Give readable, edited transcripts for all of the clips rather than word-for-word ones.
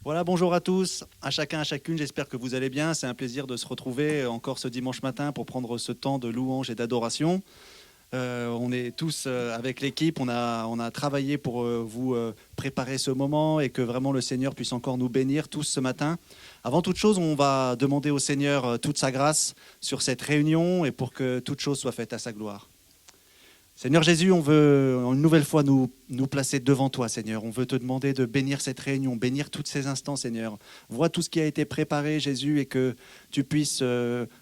Voilà, bonjour à tous, à chacun, à chacune, j'espère que vous allez bien. C'est un plaisir de se retrouver encore ce dimanche matin pour prendre ce temps de louange et d'adoration. On est tous avec l'équipe, on a travaillé pour vous préparer ce moment et que vraiment le Seigneur puisse encore nous bénir tous ce matin. Avant toute chose, on va demander au Seigneur toute sa grâce sur cette réunion et pour que toute chose soit faite à sa gloire. Seigneur Jésus, on veut une nouvelle fois nous placer devant toi, Seigneur. On veut te demander de bénir cette réunion, bénir tous ces instants, Seigneur. Vois tout ce qui a été préparé, Jésus, et que tu puisses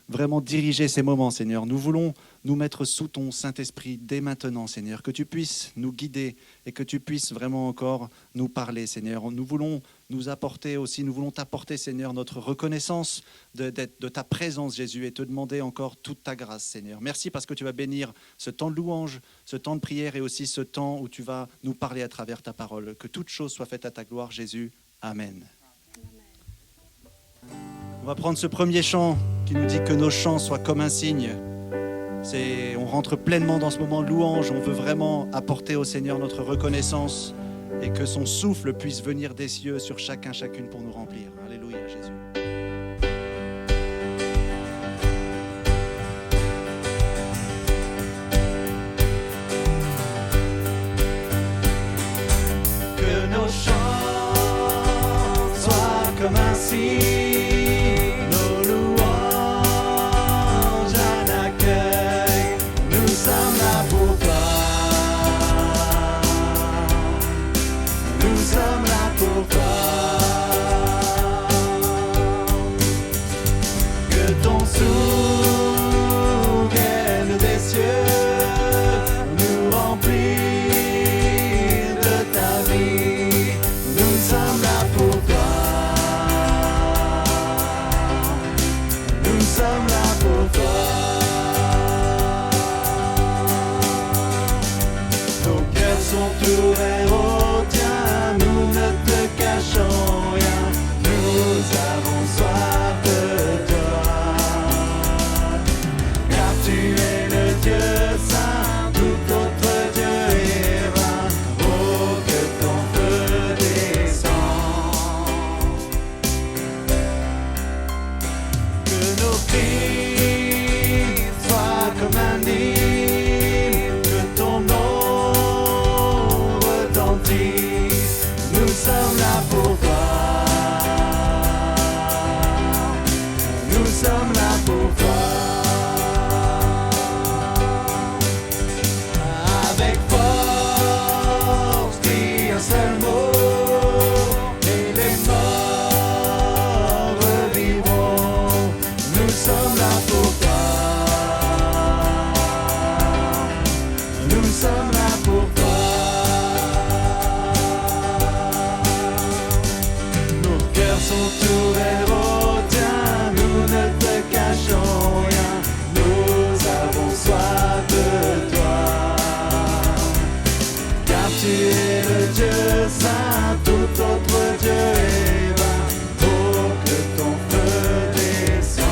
vraiment diriger ces moments, Seigneur. Nous voulons nous mettre sous ton Saint-Esprit dès maintenant, Seigneur. Que tu puisses nous guider et que tu puisses vraiment encore nous parler, Seigneur. Nous voulons nous apporter aussi, nous voulons t'apporter, Seigneur, notre reconnaissance de ta présence, Jésus, et te demander encore toute ta grâce, Seigneur. Merci parce que tu vas bénir ce temps de louange, ce temps de prière et aussi ce temps où tu vas nous parler à travers ta parole. Que toute chose soit faite à ta gloire, Jésus. Amen. On va prendre ce premier chant qui nous dit que nos chants soient comme un signe. On rentre pleinement dans ce moment de louange. On veut vraiment apporter au Seigneur notre reconnaissance et que son souffle puisse venir des cieux sur chacun, chacune pour nous remplir. Alléluia, Jésus. Que nos chants soient comme un signe, nos louanges un accueil. Nous sommes là pour toi. Nous sommes là pour toi. Que ton souffle vienne des cieux, nous remplir de ta vie. Nous sommes là pour toi. Nous sommes là pour toi. Nos cœurs sont ouverts au tien, nous ne te cachons rien. Nous avons soif de toi, car tu es le Dieu saint, tout autre Dieu est vain. Oh, que ton feu descend, que nos cris soient comme un hymne, que ton nom retentisse. Nous sommes là pour toi. Nous sommes là pour toi. Avec force, dis un seul mot, et les morts revivront. Nous sommes là pour toi. Nous sommes là pour toi. Nos cœurs sont ouverts au tien, nous ne te cachons rien. Nous avons soif de toi, car tu es le Dieu saint, tout autre Dieu est vain. Oh, que ton feu descend.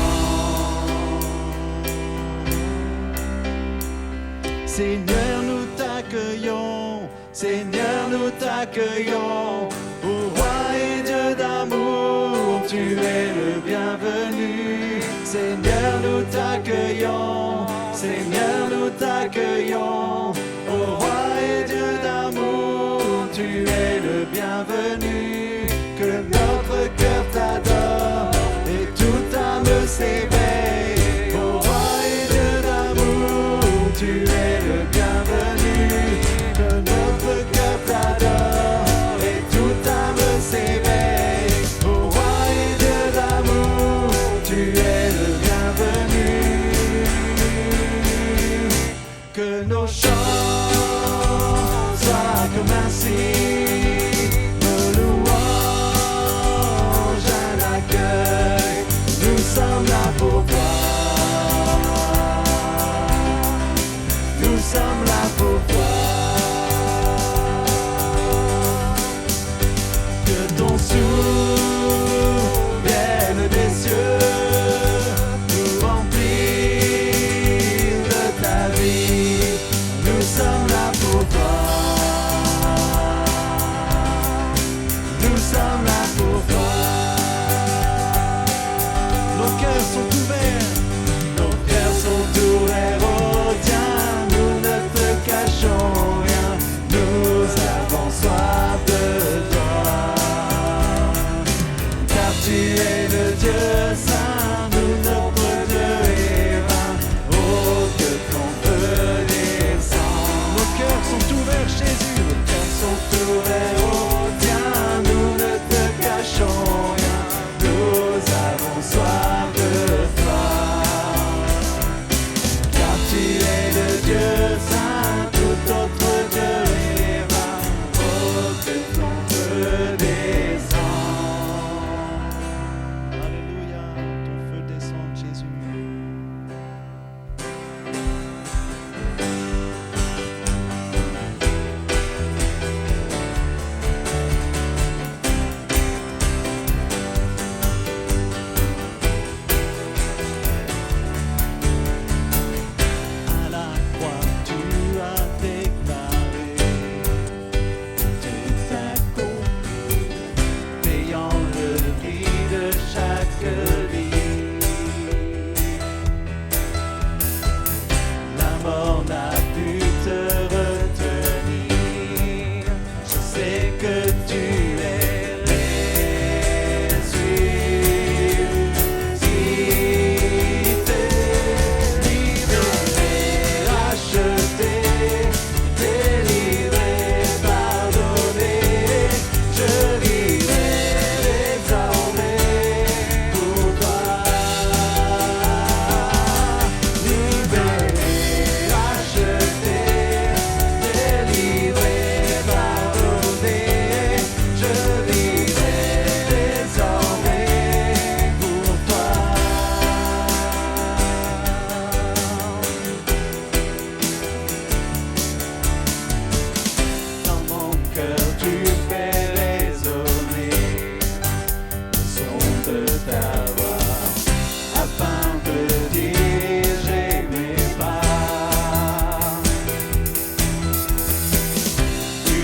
Seigneur, nous t'accueillons, Seigneur, nous t'accueillons. Ô roi et Dieu d'amour, tu es le bienvenu. Seigneur, nous t'accueillons, Seigneur, nous t'accueillons. Ô roi et Dieu d'amour, tu es le bienvenu. Que notre cœur t'adore et toute âme s'éveille. Ô roi et Dieu d'amour, tu es le bienvenu. Que notre cœur t'adore et toute âme s'éveille. Ô roi et Dieu d'amour, tu es le bienvenu. Que nos chants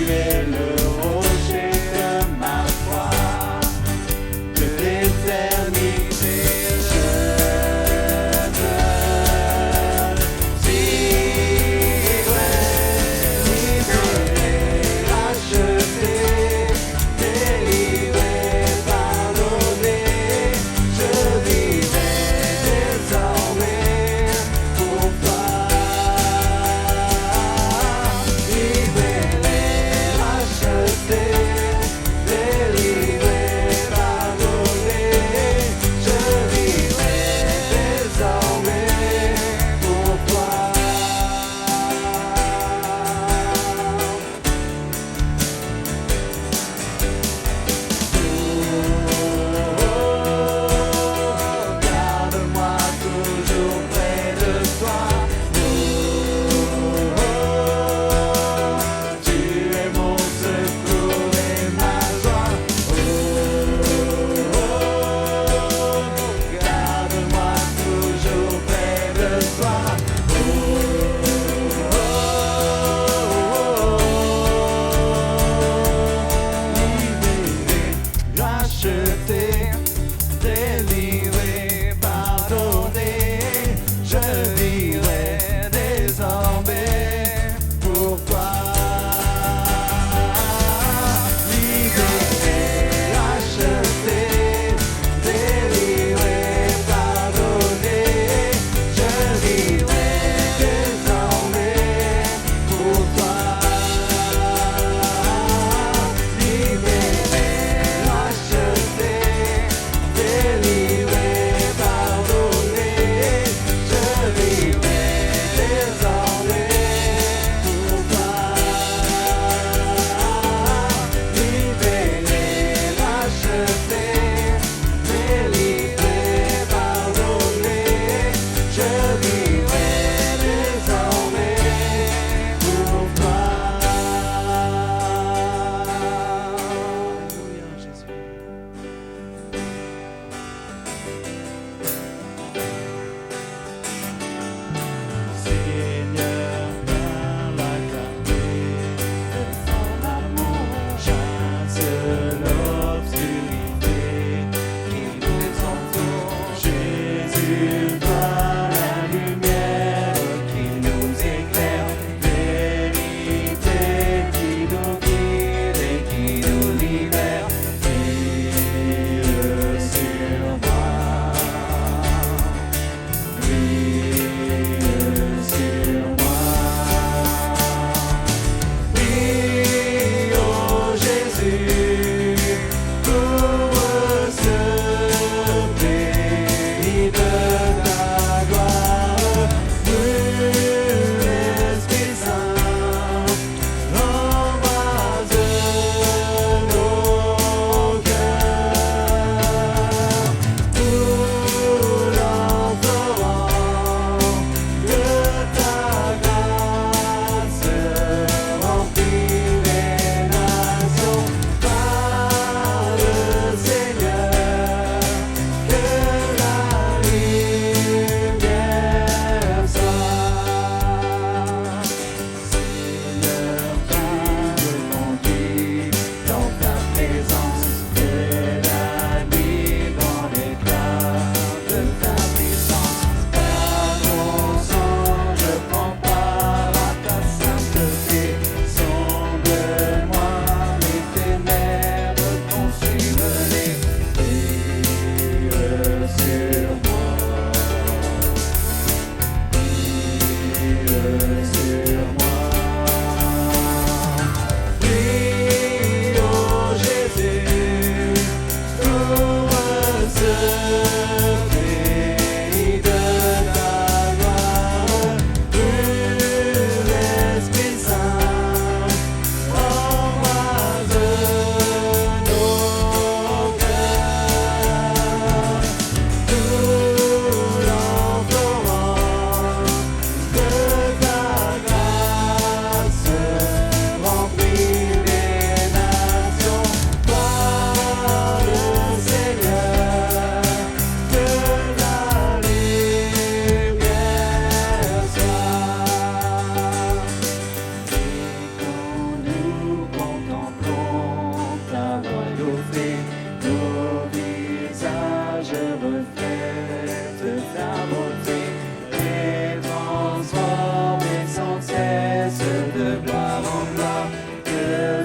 es le rocher de ma foi, de l'éternité. Je te suivrai, libéré, racheté, délivré, pardonné. Je vivrai désormais pour toi. Libéré,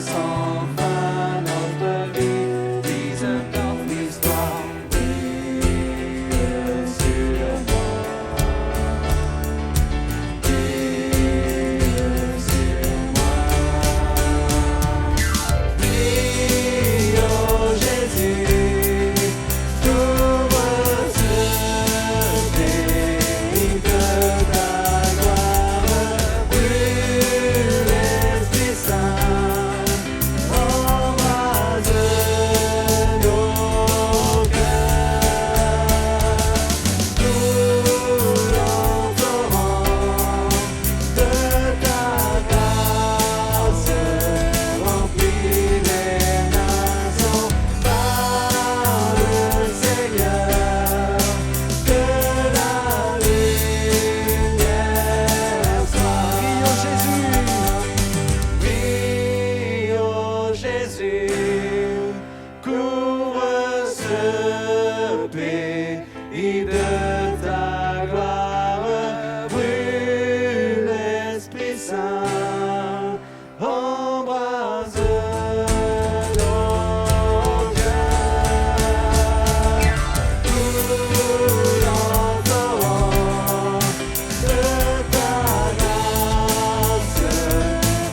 sans fin notre vie, brise notre histoire, brille sur moi, brille sur moi. Brille, oh Jésus, couvre ce pays de ta gloire, brûle l'Esprit Saint, embrase nos cœurs, coule en torrent de ta grâce, remplis les nations par le Seigneur, que la lumière soit. Prie au Jésus, couvre ce pays de ta gloire, brûle l'Esprit Saint, embrase nos cœurs, coule en torrent de ta grâce,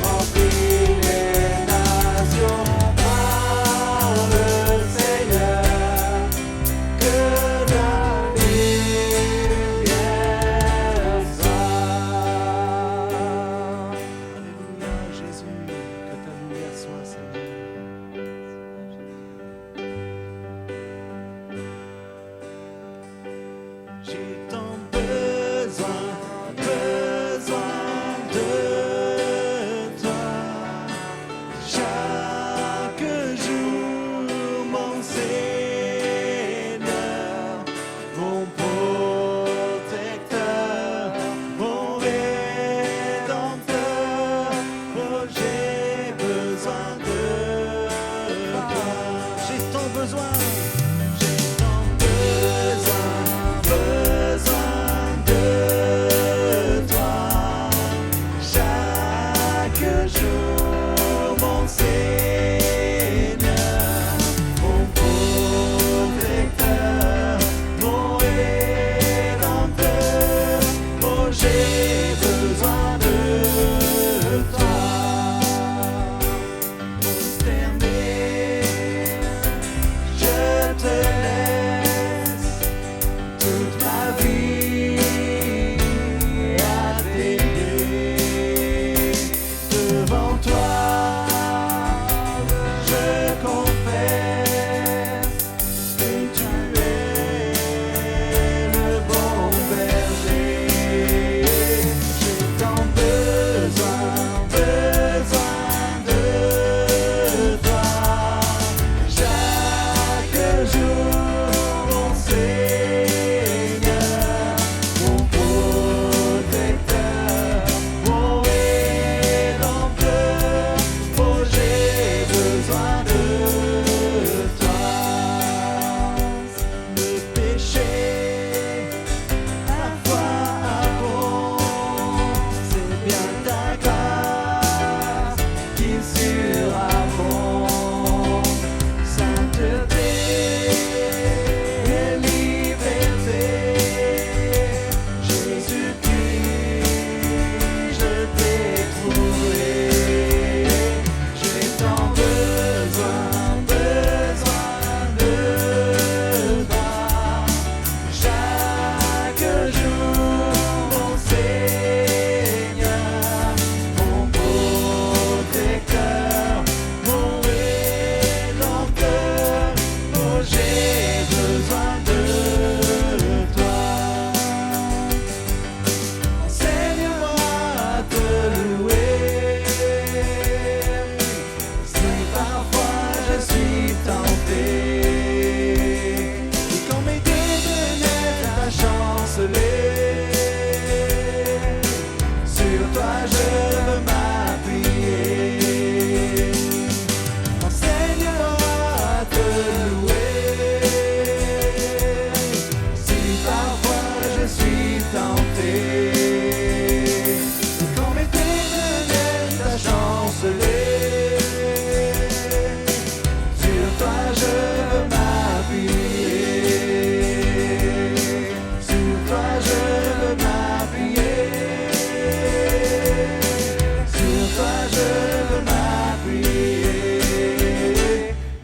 remplis les nations par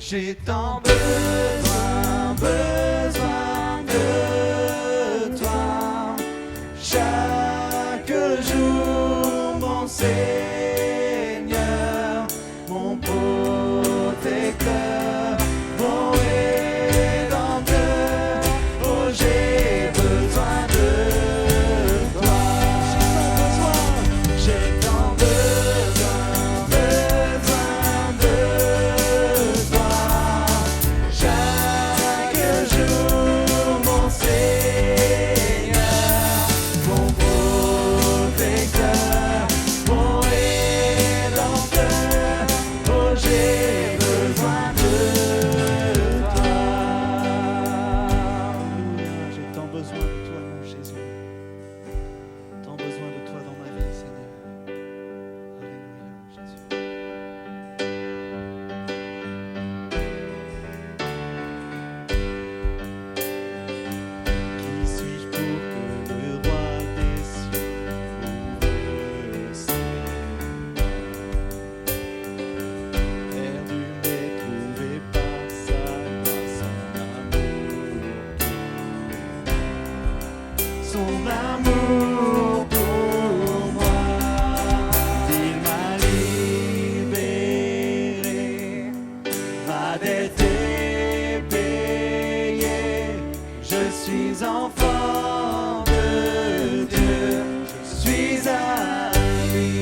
J'ai tant besoin, besoin de toi. Chaque jour, mon Seigneur, mon protecteur, mon rédempteur. Oh, j'ai besoin de toi. J'ai tant besoin, besoin de toi. Chaque jour, mon Seigneur, mon protecteur, mon rédempteur. Oh, j'ai besoin de toi. Alléluia, j'ai tant besoin de toi, mon Jésus. Tant besoin de toi dans ma vie, Seigneur. Alléluia, Jésus. Qui suis-je pour que le roi des cieux m'ouvre ses perdu mais trouvé par sa grâce, son amour pour moi. Il m'a libéré, ma dette est payée. Je suis enfant de Dieu, je suis à lui.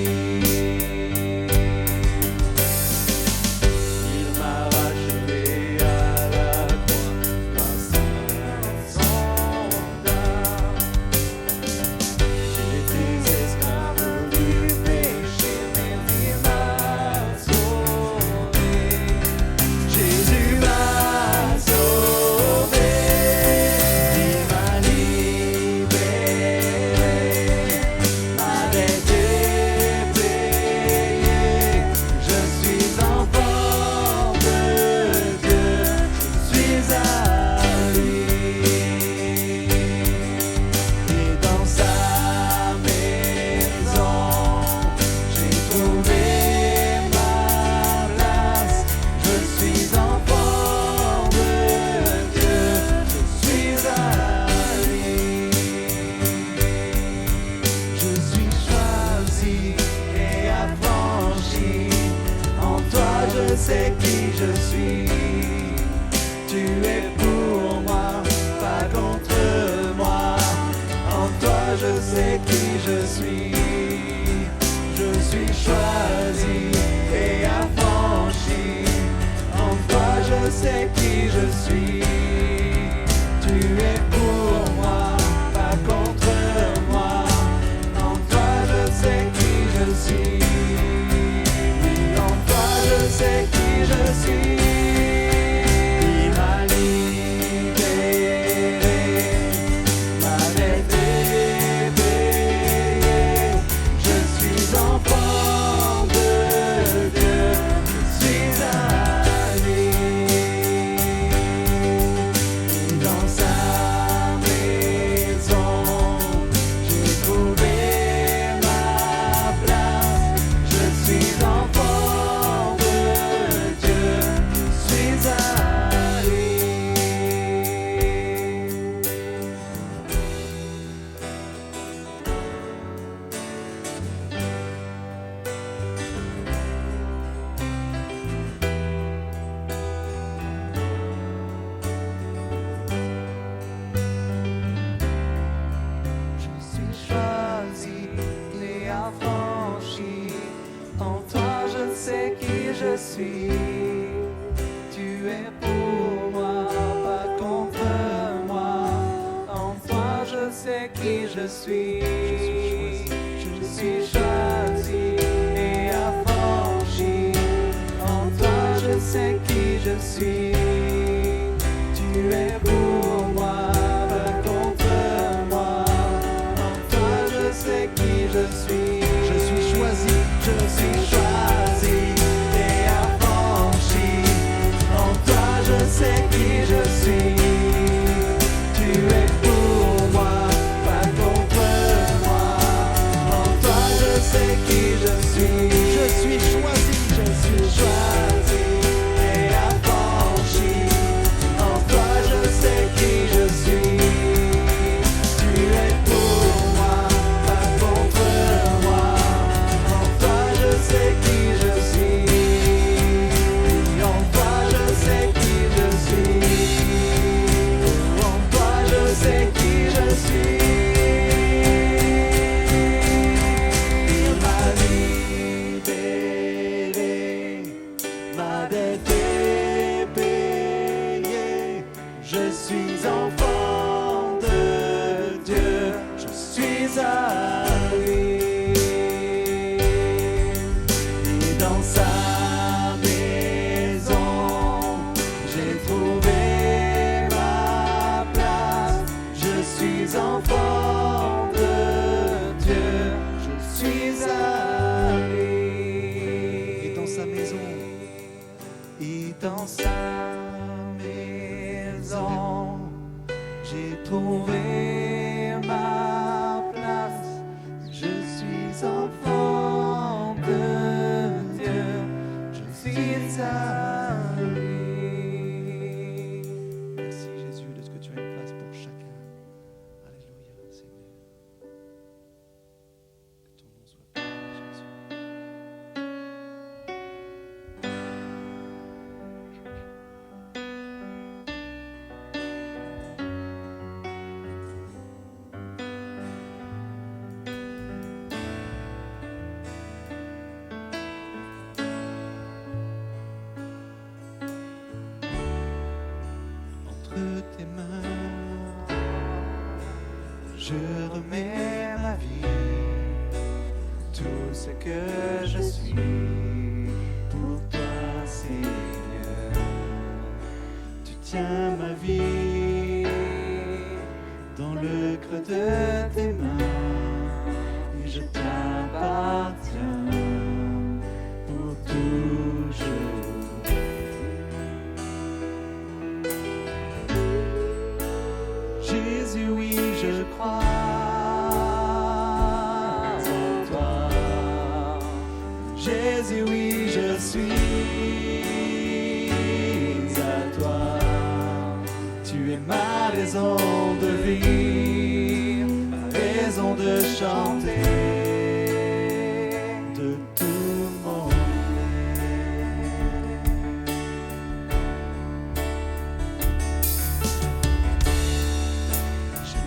Il m'a racheté à la croix grâce à son âme. J'étais esclave du péché, mais il m'a sauvé. Jésus m'a sauvé, il m'a libéré, ma dette est payée. Je suis enfant de Dieu, je suis à lui. Et dans sa maison, j'ai trouvé ma place. Je suis enfant de Dieu, je suis à lui. Je suis choisi et affranchi. En toi, je sais qui je suis. Tu es pour moi, pas contre moi. En toi, je sais qui je suis. Je suis choisi et affranchi. En toi, je sais qui je suis. Tu es pour moi, pas contre moi. En toi, je sais qui je suis. Oui, en toi, je sais qui je suis. Il m'a libéré, ma dette est payée. Je suis enfant de Dieu, je suis à lui. Et dans sa maison, j'ai trouvé ma place. Je suis enfant de Dieu, je suis à lui. Je suis choisi et affranchi. En toi, je sais qui je suis. Tu es pour moi, pas contre moi. En toi, je sais qui je suis. Je suis choisi et affranchi. En toi, je sais qui je suis. Tu es pour moi, pas contre moi. En toi, je sais qui je suis. Je suis choisi et affranchi. En toi, je sais qui je suis. Tu es pour moi, pas contre moi. En toi, je sais qui je suis. Je suis choisi et affranchi. été payé. Je suis enfant de Dieu, je suis à lui. Et dans sa maison, j'ai trouvé ma place. Je suis enfant de Dieu, je suis à lui. Et dans sa maison, et dans sa maison, j'ai trouvé ma place. Je suis enfant de Dieu, je suis à lui. Merci Jésus de ce que tu as une place pour chacun. Alléluia Seigneur. Que ton nom soit béni Jésus. Entre tes mains, je remets ma vie, tout ce que je suis pour toi, Seigneur. Tu tiens ma vie dans le creux de tes mains et je t'appartiens pour toujours. Jésus, oui, je crois en toi. Jésus, oui, je suis à toi. Tu es ma raison de vivre, ma raison de chanter, de tout mon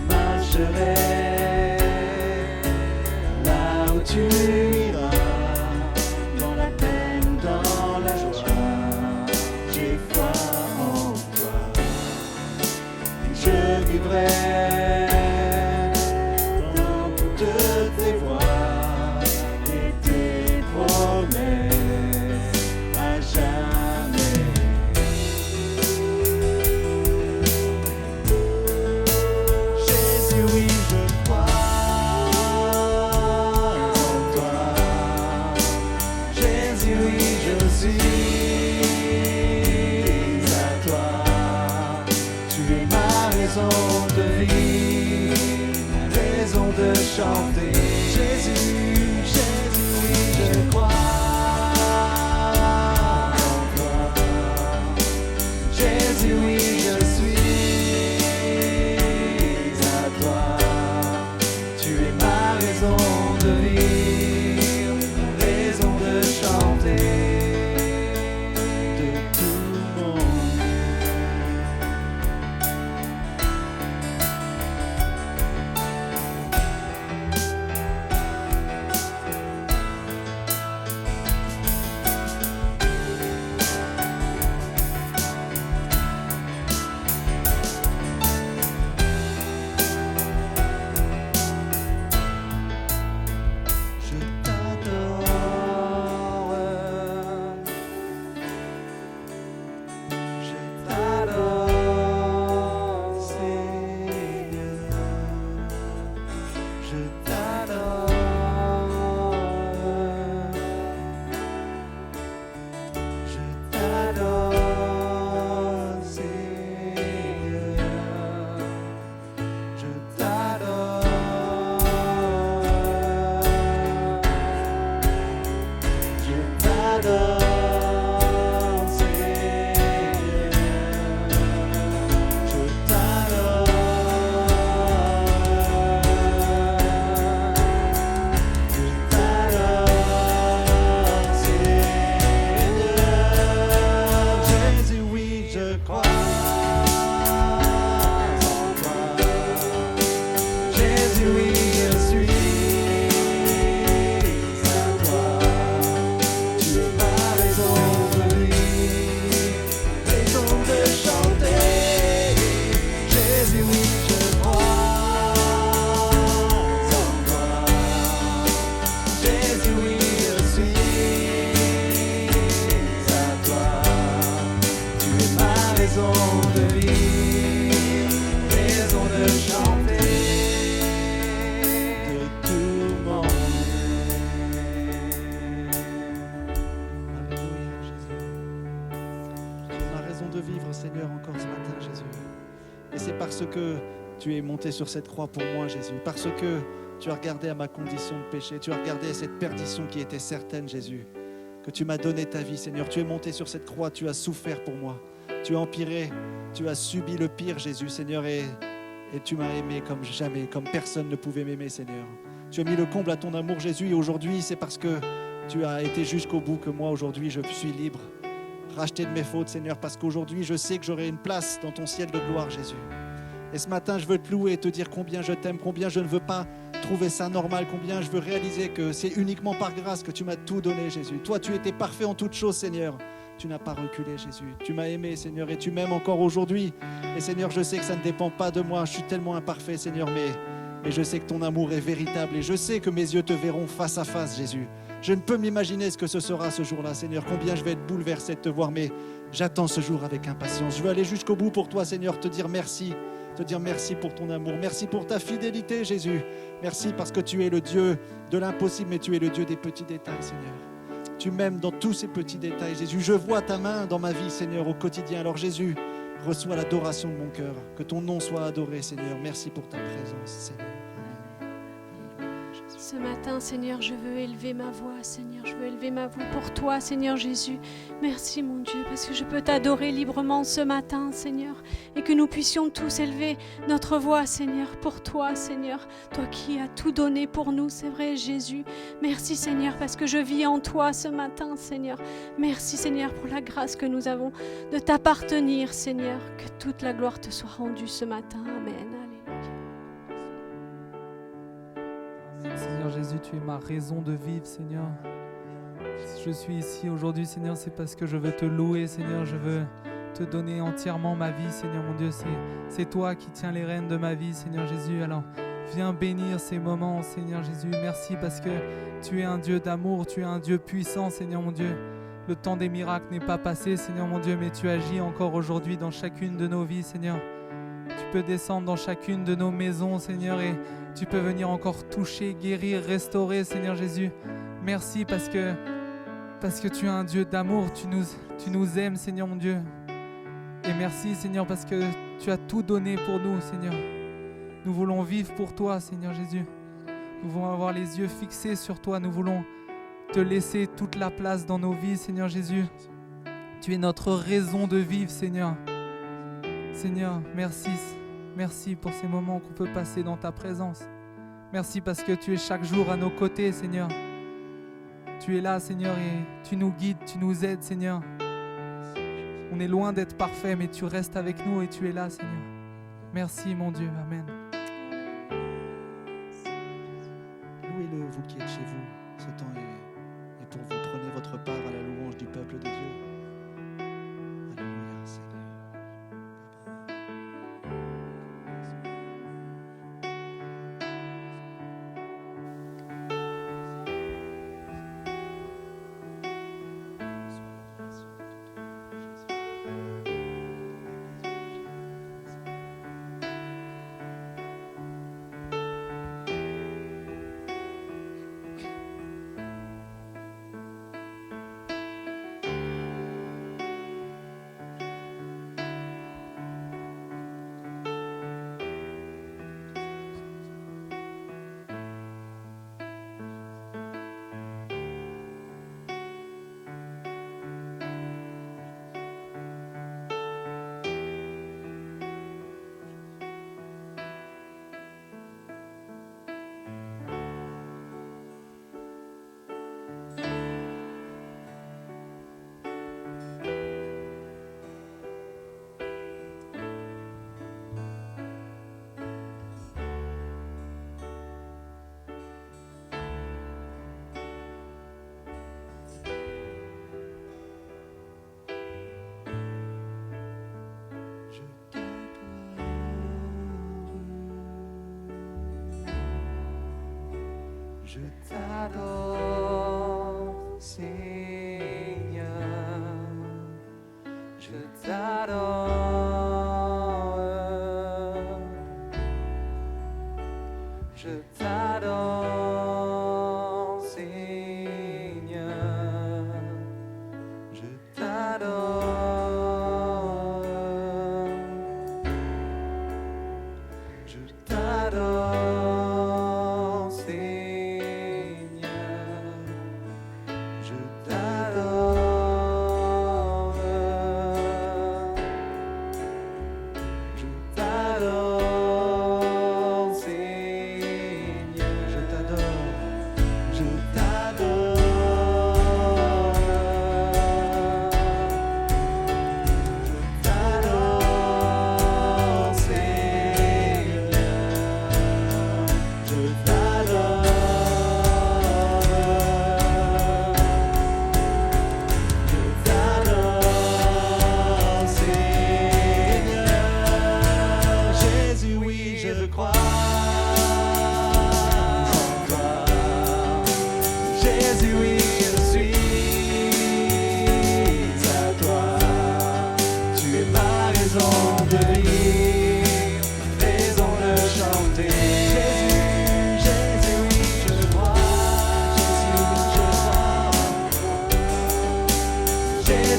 marcherai là où tu iras, dans la peine, dans la joie, j'ai foi en toi. Et je vivrai dans toutes tes voies et tes promesses à jamais. Jésus, oui, je crois en toi. Jésus, oui, je suis à toi. Tu es ma raison de vivre, ma raison de chanter. Jésus, Jésus, oui, je crois en toi. Jésus, oui, je suis à toi. Tu es ma raison de vivre, ma raison de chanter, de tout mon je t'adore, Seigneur, je t'adore, je t'adore, Seigneur, je t'adore. Je t'adore, Seigneur. Je t'adore. Je t'adore, Seigneur. de vivre, Seigneur, encore ce matin, Jésus. Et c'est parce que tu es monté sur cette croix pour moi, Jésus, parce que tu as regardé à ma condition de péché, tu as regardé à cette perdition qui était certaine, Jésus, que tu m'as donné ta vie, Seigneur. Tu es monté sur cette croix, tu as souffert pour moi, tu as empiré, tu as subi le pire, Jésus, Seigneur, et tu m'as aimé comme jamais, comme personne ne pouvait m'aimer, Seigneur. Tu as mis le comble à ton amour, Jésus, et aujourd'hui, c'est parce que tu as été jusqu'au bout que moi, aujourd'hui, je suis libre, racheté de mes fautes, Seigneur, parce qu'aujourd'hui, je sais que j'aurai une place dans ton ciel de gloire, Jésus. Et ce matin, je veux te louer et te dire combien je t'aime, combien je ne veux pas trouver ça normal, combien je veux réaliser que c'est uniquement par grâce que tu m'as tout donné, Jésus. Toi, tu étais parfait en toutes choses, Seigneur. Tu n'as pas reculé, Jésus. Tu m'as aimé, Seigneur, et tu m'aimes encore aujourd'hui. Et Seigneur, je sais que ça ne dépend pas de moi. Je suis tellement imparfait, Seigneur, mais je sais que ton amour est véritable. Et je sais que mes yeux te verront face à face, Jésus. Je ne peux m'imaginer ce que ce sera ce jour-là, Seigneur. Combien je vais être bouleversé de te voir, mais j'attends ce jour avec impatience. Je veux aller jusqu'au bout pour toi, Seigneur, te dire merci. Te dire merci pour ton amour, merci pour ta fidélité, Jésus. Merci parce que tu es le Dieu de l'impossible, mais tu es le Dieu des petits détails, Seigneur. Tu m'aimes dans tous ces petits détails, Jésus. Je vois ta main dans ma vie, Seigneur, au quotidien. Alors Jésus, reçois l'adoration de mon cœur. Que ton nom soit adoré, Seigneur. Merci pour ta présence, Seigneur. Ce matin, Seigneur, je veux élever ma voix, Seigneur. Je veux élever ma voix pour toi, Seigneur Jésus. Merci, mon Dieu, parce que je peux t'adorer librement ce matin, Seigneur. Et que nous puissions tous élever notre voix, Seigneur, pour toi, Seigneur. Toi qui as tout donné pour nous, c'est vrai, Jésus. Merci, Seigneur, parce que je vis en toi ce matin, Seigneur. Merci, Seigneur, pour la grâce que nous avons de t'appartenir, Seigneur. Que toute la gloire te soit rendue ce matin. Amen. Seigneur Jésus, tu es ma raison de vivre, Seigneur. Si je suis ici aujourd'hui, Seigneur, c'est parce que je veux te louer, Seigneur. Je veux te donner entièrement ma vie, Seigneur mon Dieu. C'est toi qui tiens les rênes de ma vie, Seigneur Jésus. Alors, viens bénir ces moments, Seigneur Jésus. Merci parce que tu es un Dieu d'amour, tu es un Dieu puissant, Seigneur mon Dieu. Le temps des miracles n'est pas passé, Seigneur mon Dieu, mais tu agis encore aujourd'hui dans chacune de nos vies, Seigneur. Tu peux descendre dans chacune de nos maisons, Seigneur, et tu peux venir encore toucher, guérir, restaurer, Seigneur Jésus. Merci parce que tu es un Dieu d'amour, tu nous aimes, Seigneur mon Dieu. Et merci, Seigneur, parce que tu as tout donné pour nous, Seigneur. Nous voulons vivre pour toi, Seigneur Jésus. Nous voulons avoir les yeux fixés sur toi. Nous voulons te laisser toute la place dans nos vies, Seigneur Jésus. Tu es notre raison de vivre, Seigneur. Seigneur, merci. Merci pour ces moments qu'on peut passer dans ta présence. Merci parce que tu es chaque jour à nos côtés, Seigneur. Tu es là, Seigneur, et tu nous guides, tu nous aides, Seigneur. On est loin d'être parfait, mais tu restes avec nous et tu es là, Seigneur. Merci, mon Dieu. Amen. Louez-le, vous qui êtes chez vous. Ce temps est pour vous. Prenez votre part à la louange du peuple de Dieu. Alléluia, Seigneur. Je t'adore, Seigneur, je t'adore, je t'adore, Seigneur, je t'adore.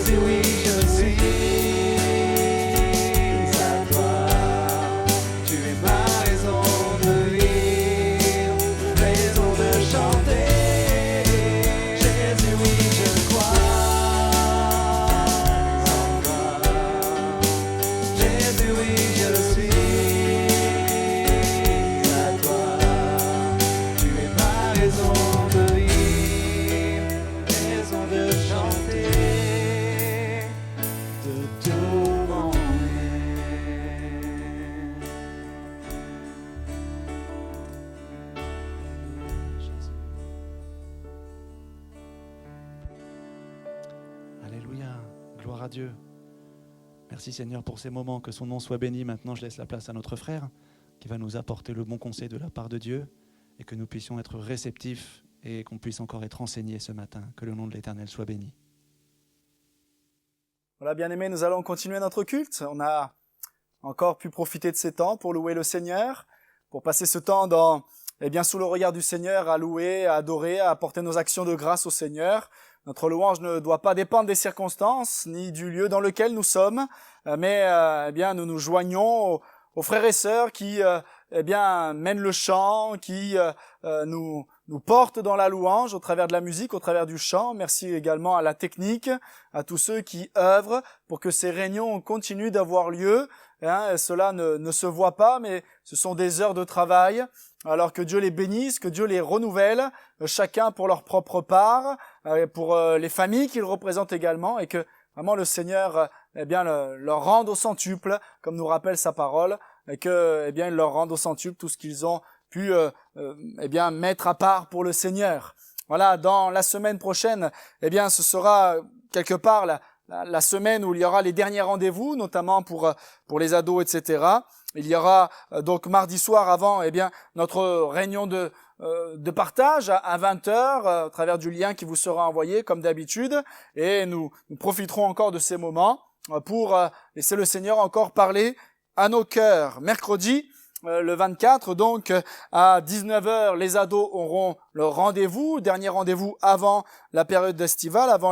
Jésus, oui, je suis à toi. Tu es ma raison de vivre, raison de chanter. Jésus, oui, je crois en toi. Jésus, oui, je suis à toi. Tu es ma raison de vivre, raison de chanter de tout mon être. Alléluia, gloire à Dieu. Merci Seigneur pour ces moments, que son nom soit béni. Maintenant, je laisse la place à notre frère qui va nous apporter le bon conseil de la part de Dieu et que nous puissions être réceptifs et qu'on puisse encore être enseignés ce matin. Que le nom de l'Éternel soit béni. Voilà, bien-aimés, nous allons continuer notre culte. On a encore pu profiter de ces temps pour louer le Seigneur, pour passer ce temps sous le regard du Seigneur, à louer, à adorer, à apporter nos actions de grâce au Seigneur. Notre louange ne doit pas dépendre des circonstances, ni du lieu dans lequel nous sommes, mais nous nous joignons aux frères et sœurs qui mènent le chant, qui nous portent dans la louange au travers de la musique, au travers du chant. Merci également à la technique, à tous ceux qui œuvrent pour que ces réunions continuent d'avoir lieu. Cela ne se voit pas, mais ce sont des heures de travail. Alors que Dieu les bénisse, que Dieu les renouvelle, chacun pour leur propre part, pour les familles qu'ils représentent également, et que vraiment le Seigneur leur rende au centuple, comme nous rappelle sa parole, et que il leur rende au centuple tout ce qu'ils ont pu mettre à part pour le Seigneur. Voilà, dans la semaine prochaine, ce sera quelque part la semaine où il y aura les derniers rendez-vous, notamment pour les ados, etc. Il y aura donc mardi soir avant notre réunion de partage à 20h à travers du lien qui vous sera envoyé comme d'habitude, et nous profiterons encore de ces moments pour laisser le Seigneur encore parler à nos cœurs. Mercredi le 24, donc à 19h, les ados auront leur rendez-vous, dernier rendez-vous avant la période estivale, avant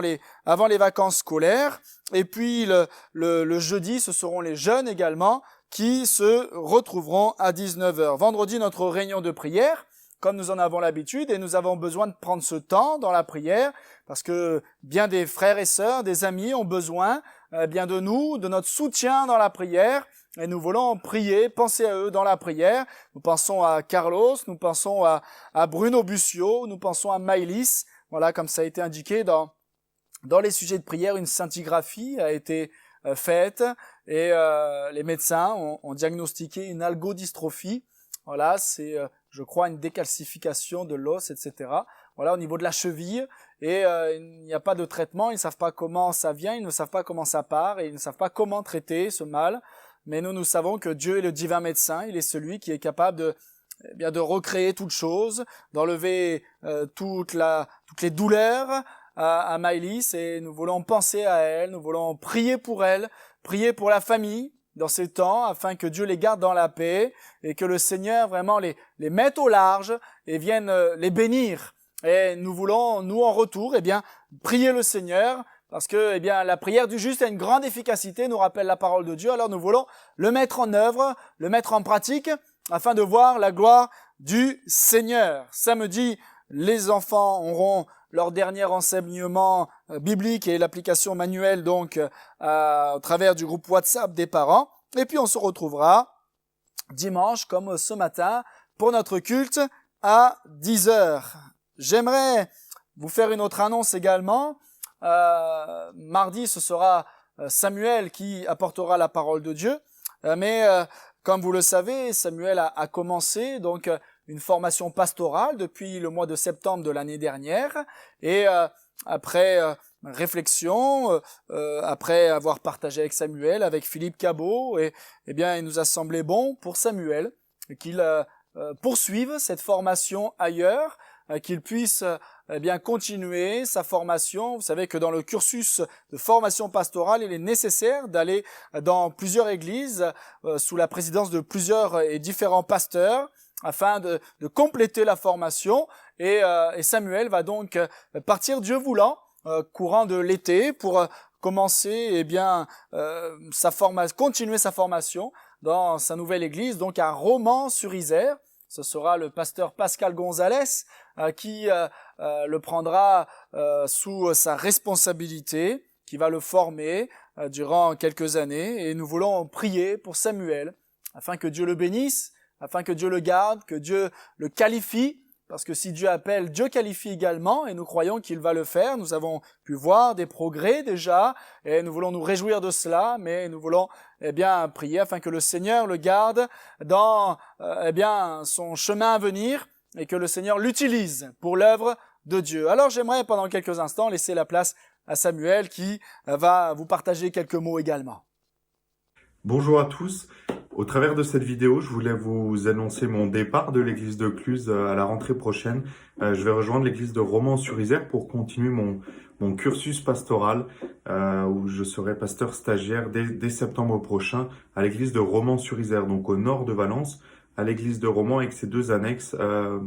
les vacances scolaires. Et puis le jeudi, ce seront les jeunes également qui se retrouveront à 19h. Vendredi, notre réunion de prière, comme nous en avons l'habitude, et nous avons besoin de prendre ce temps dans la prière, parce que bien des frères et sœurs, des amis ont besoin de nous, de notre soutien dans la prière, et nous voulons prier, penser à eux dans la prière. Nous pensons à Carlos, nous pensons à Bruno Bussio, nous pensons à Maëlys. Voilà, comme ça a été indiqué dans les sujets de prière, une scintigraphie a été faite, et les médecins ont diagnostiqué une algodystrophie. Voilà, c'est, je crois, une décalcification de l'os, etc. Voilà, au niveau de la cheville, et il n'y a pas de traitement, ils ne savent pas comment ça vient, ils ne savent pas comment ça part, et ils ne savent pas comment traiter ce mal. Mais nous savons que Dieu est le divin médecin, il est celui qui est capable de recréer toute chose, d'enlever toutes les douleurs à Maëlys, et nous voulons penser à elle, nous voulons prier pour elle, prier pour la famille dans ces temps, afin que Dieu les garde dans la paix, et que le Seigneur vraiment les mette au large et vienne les bénir. Et nous voulons, nous en retour, prier le Seigneur, parce que la prière du juste a une grande efficacité, nous rappelle la parole de Dieu. Alors nous voulons le mettre en œuvre, le mettre en pratique, afin de voir la gloire du Seigneur. Samedi, les enfants auront leur dernier enseignement biblique et l'application manuelle donc au travers du groupe WhatsApp des parents. Et puis on se retrouvera dimanche comme ce matin pour notre culte à 10h. J'aimerais vous faire une autre annonce également. Mardi, ce sera Samuel qui apportera la parole de Dieu. Mais comme vous le savez, Samuel a commencé donc une formation pastorale depuis le mois de septembre de l'année dernière. Et après réflexion, après avoir partagé avec Samuel, avec Philippe Cabot, il nous a semblé bon pour Samuel qu'il poursuive cette formation ailleurs, qu'il puisse continuer sa formation. Vous savez que dans le cursus de formation pastorale, il est nécessaire d'aller dans plusieurs églises sous la présidence de plusieurs et différents pasteurs afin de compléter la formation. Et Samuel va donc partir, Dieu voulant, courant de l'été pour commencer continuer sa formation dans sa nouvelle église, donc à Romans-sur-Isère. Ce sera le pasteur Pascal Gonzalez qui le prendra sous sa responsabilité, qui va le former durant quelques années. Et nous voulons prier pour Samuel, afin que Dieu le bénisse, afin que Dieu le garde, que Dieu le qualifie, parce que si Dieu appelle, Dieu qualifie également, et nous croyons qu'il va le faire. Nous avons pu voir des progrès déjà, et nous voulons nous réjouir de cela, mais nous voulons prier afin que le Seigneur le garde dans son chemin à venir, et que le Seigneur l'utilise pour l'œuvre de Dieu. Alors j'aimerais pendant quelques instants laisser la place à Samuel qui va vous partager quelques mots également. Bonjour à tous. Au travers de cette vidéo, je voulais vous annoncer mon départ de l'église de Cluse à la rentrée prochaine. Je vais rejoindre l'église de Romans-sur-Isère pour continuer mon cursus pastoral où je serai pasteur stagiaire dès septembre prochain à l'église de Romans-sur-Isère, donc au nord de Valence, à l'église de Romans avec ses deux annexes,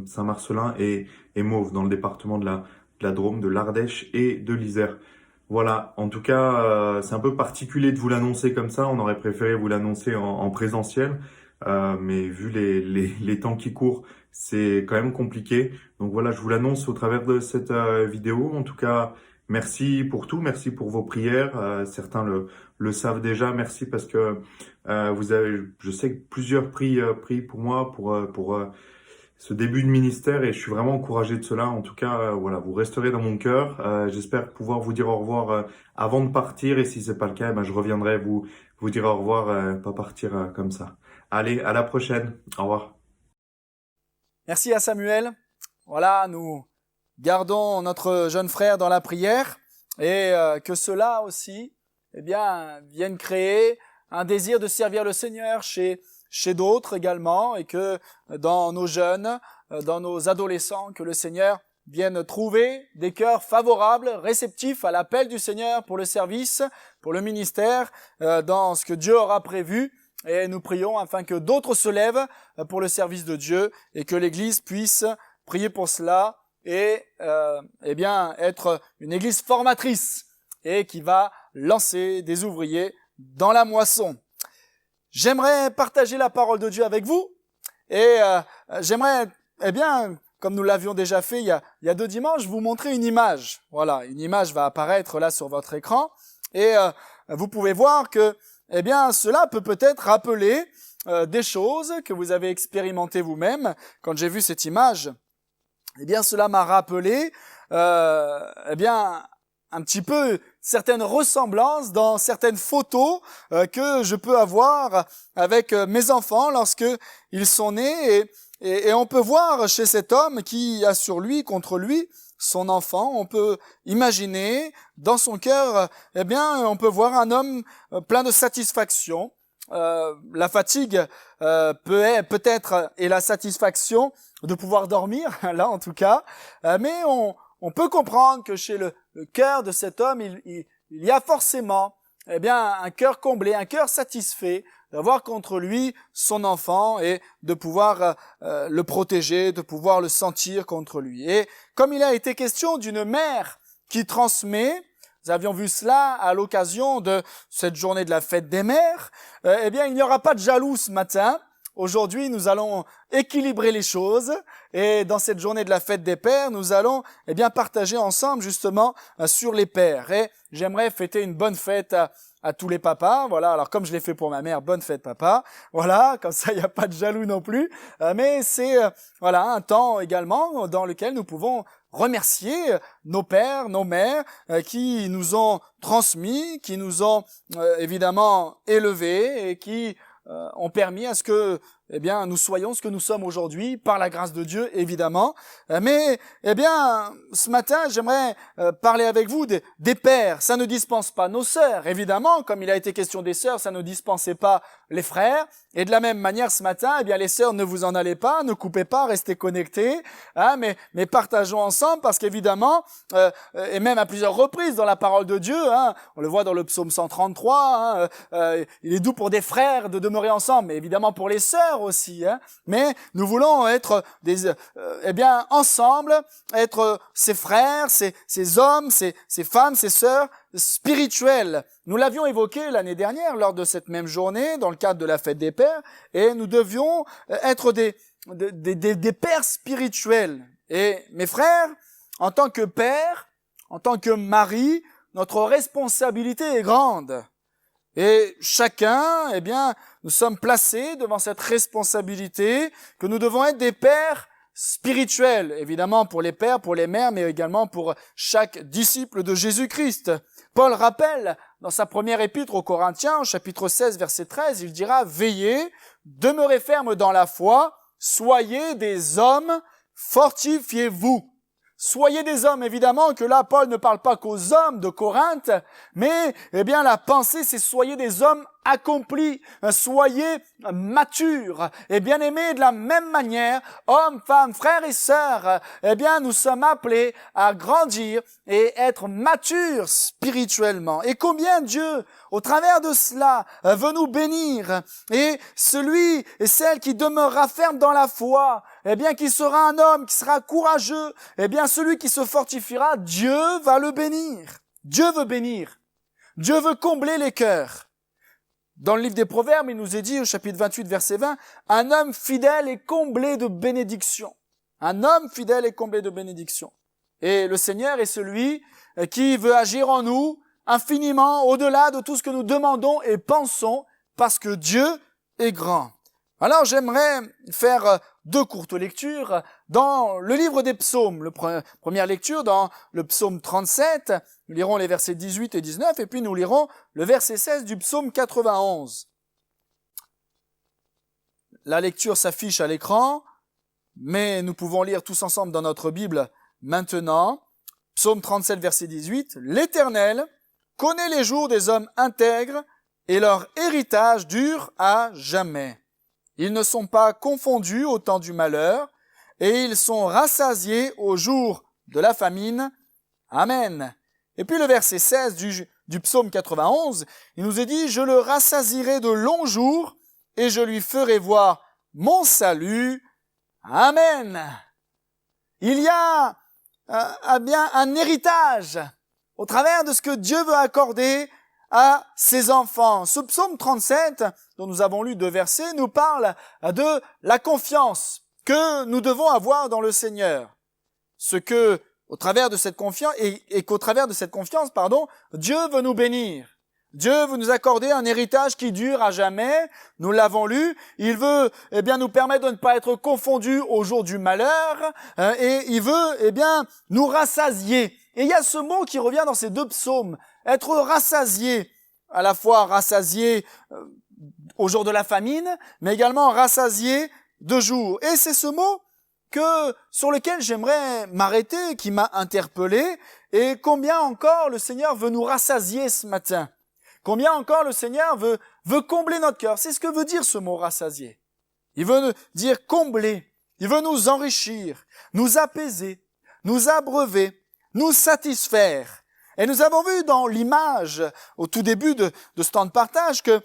Saint-Marcelin et Mauves, dans le département de la Drôme, de l'Ardèche et de l'Isère. Voilà, en tout cas, c'est un peu particulier de vous l'annoncer comme ça. On aurait préféré vous l'annoncer en présentiel, mais vu les temps qui courent, c'est quand même compliqué. Donc voilà, je vous l'annonce au travers de cette vidéo. En tout cas, merci pour tout, merci pour vos prières. Certains le savent déjà. Merci parce que je sais que plusieurs prient pour moi, pour ce début de ministère, et je suis vraiment encouragé de cela. En tout cas, voilà, vous resterez dans mon cœur. J'espère pouvoir vous dire au revoir avant de partir, et si c'est pas le cas, je reviendrai vous dire au revoir, pas partir comme ça. Allez, à la prochaine. Au revoir. Merci à Samuel. Voilà, nous gardons notre jeune frère dans la prière, et que cela aussi, vienne créer un désir de servir le Seigneur chez d'autres également, et que dans nos jeunes, dans nos adolescents, que le Seigneur vienne trouver des cœurs favorables, réceptifs à l'appel du Seigneur pour le service, pour le ministère, dans ce que Dieu aura prévu. Et nous prions afin que d'autres se lèvent pour le service de Dieu, et que l'Église puisse prier pour cela et être une Église formatrice et qui va lancer des ouvriers dans la moisson. J'aimerais partager la parole de Dieu avec vous, et j'aimerais, comme nous l'avions déjà fait il y a 2 dimanches, vous montrer une image. Voilà, une image va apparaître là sur votre écran, et vous pouvez voir que, cela peut peut-être rappeler des choses que vous avez expérimentées vous-même. Quand j'ai vu cette image, cela m'a rappelé, un petit peu certaines ressemblances dans certaines photos que je peux avoir avec mes enfants lorsque ils sont nés, et on peut voir chez cet homme qui a contre lui son enfant, on peut imaginer dans son cœur, on peut voir un homme plein de satisfaction. La fatigue peut-être et la satisfaction de pouvoir dormir, là en tout cas, mais on peut comprendre que chez le cœur de cet homme, il y a forcément un cœur comblé, un cœur satisfait d'avoir contre lui son enfant et de pouvoir le protéger, de pouvoir le sentir contre lui. Et comme il a été question d'une mère qui transmet, nous avions vu cela à l'occasion de cette journée de la fête des mères, il n'y aura pas de jaloux ce matin. Aujourd'hui, nous allons équilibrer les choses, et dans cette journée de la fête des pères, nous allons partager ensemble justement sur les pères. Et j'aimerais fêter une bonne fête à tous les papas. Voilà, alors comme je l'ai fait pour ma mère, bonne fête papa. Voilà, comme ça il n'y a pas de jaloux non plus. Mais c'est un temps également dans lequel nous pouvons remercier nos pères, nos mères qui nous ont transmis, qui nous ont évidemment élevés, et qui ont permis à ce que nous soyons ce que nous sommes aujourd'hui, par la grâce de Dieu, évidemment. Mais, ce matin, j'aimerais parler avec vous des pères. Ça ne dispense pas nos sœurs, évidemment. Comme il a été question des sœurs, ça ne dispensait pas les frères. Et de la même manière, ce matin, les sœurs, ne vous en allez pas, ne coupez pas, restez connectés, mais partageons ensemble, parce qu'évidemment, et même à plusieurs reprises dans la parole de Dieu, on le voit dans le psaume 133, il est doux pour des frères de demeurer ensemble, mais évidemment pour les sœurs sœurs aussi, hein. Mais nous voulons être ensemble, être ces frères, ces hommes, ces femmes, ces sœurs spirituels. Nous l'avions évoqué l'année dernière lors de cette même journée, dans le cadre de la fête des pères, et nous devions être des pères spirituels. Et mes frères, en tant que père, en tant que mari, notre responsabilité est grande. Et chacun, nous sommes placés devant cette responsabilité que nous devons être des pères spirituels, évidemment pour les pères, pour les mères, mais également pour chaque disciple de Jésus-Christ. Paul rappelle dans sa première épître aux Corinthiens, chapitre 16, verset 13, il dira « Veillez, demeurez fermes dans la foi, soyez des hommes, fortifiez-vous ». Soyez des hommes, évidemment, que là, Paul ne parle pas qu'aux hommes de Corinthe, mais, la pensée, c'est soyez des hommes accomplis, soyez matures. Et bien aimés, de la même manière, hommes, femmes, frères et sœurs, nous sommes appelés à grandir et être matures spirituellement. Et combien Dieu, au travers de cela, veut nous bénir. Et celui et celle qui demeurera ferme dans la foi, qui sera un homme, qui sera courageux, celui qui se fortifiera, Dieu va le bénir. Dieu veut bénir. Dieu veut combler les cœurs. Dans le livre des Proverbes, il nous est dit au chapitre 28, verset 20, « Un homme fidèle est comblé de bénédictions. » Un homme fidèle est comblé de bénédictions. Et le Seigneur est celui qui veut agir en nous infiniment, au-delà de tout ce que nous demandons et pensons, parce que Dieu est grand. Alors j'aimerais faire 2 courtes lectures dans le livre des psaumes. Première lecture dans le psaume 37, nous lirons les versets 18 et 19, et puis nous lirons le verset 16 du psaume 91. La lecture s'affiche à l'écran, mais nous pouvons lire tous ensemble dans notre Bible maintenant. Psaume 37, verset 18. « L'Éternel connaît les jours des hommes intègres, et leur héritage dure à jamais. Ils ne sont pas confondus au temps du malheur, et ils sont rassasiés au jour de la famine. Amen. » Et puis le verset 16 du psaume 91, il nous est dit « Je le rassasierai de longs jours, et je lui ferai voir mon salut. Amen. » Il y a un héritage au travers de ce que Dieu veut accorder à ses enfants. Ce psaume 37, dont nous avons lu 2 versets, nous parle de la confiance que nous devons avoir dans le Seigneur. Au travers de cette confiance, et qu'au travers de cette confiance, Dieu veut nous bénir. Dieu veut nous accorder un héritage qui dure à jamais. Nous l'avons lu. Il veut, nous permettre de ne pas être confondus au jour du malheur. Et il veut, nous rassasier. Et il y a ce mot qui revient dans ces 2 psaumes. Être rassasié. À la fois rassasié au jour de la famine, mais également rassasié de jour. Et c'est ce mot sur lequel j'aimerais m'arrêter, qui m'a interpellé. Et combien encore le Seigneur veut nous rassasier ce matin. Combien encore le Seigneur veut combler notre cœur. C'est ce que veut dire ce mot rassasier. Il veut dire combler. Il veut nous enrichir, nous apaiser, nous abreuver, nous satisfaire. Et nous avons vu dans l'image, au tout début de ce temps de partage, que,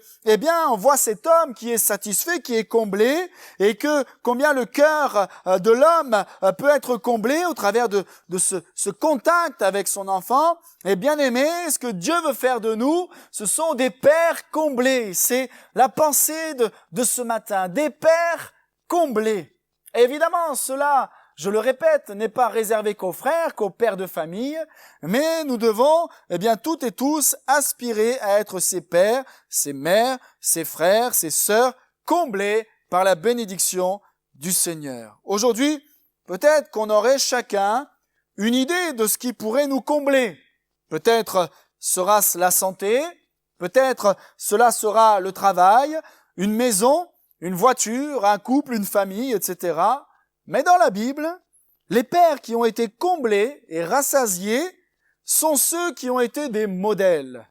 on voit cet homme qui est satisfait, qui est comblé, et que combien le cœur de l'homme peut être comblé au travers de ce contact avec son enfant. Et bien aimé, ce que Dieu veut faire de nous, ce sont des pères comblés. C'est la pensée de ce matin, des pères comblés. Et évidemment, cela, je le répète, n'est pas réservé qu'aux frères, qu'aux pères de famille, mais nous devons, toutes et tous, aspirer à être ces pères, ces mères, ces frères, ces sœurs, comblés par la bénédiction du Seigneur. Aujourd'hui, peut-être qu'on aurait chacun une idée de ce qui pourrait nous combler. Peut-être sera-ce la santé, peut-être cela sera le travail, une maison, une voiture, un couple, une famille, etc. Mais dans la Bible, les pères qui ont été comblés et rassasiés sont ceux qui ont été des modèles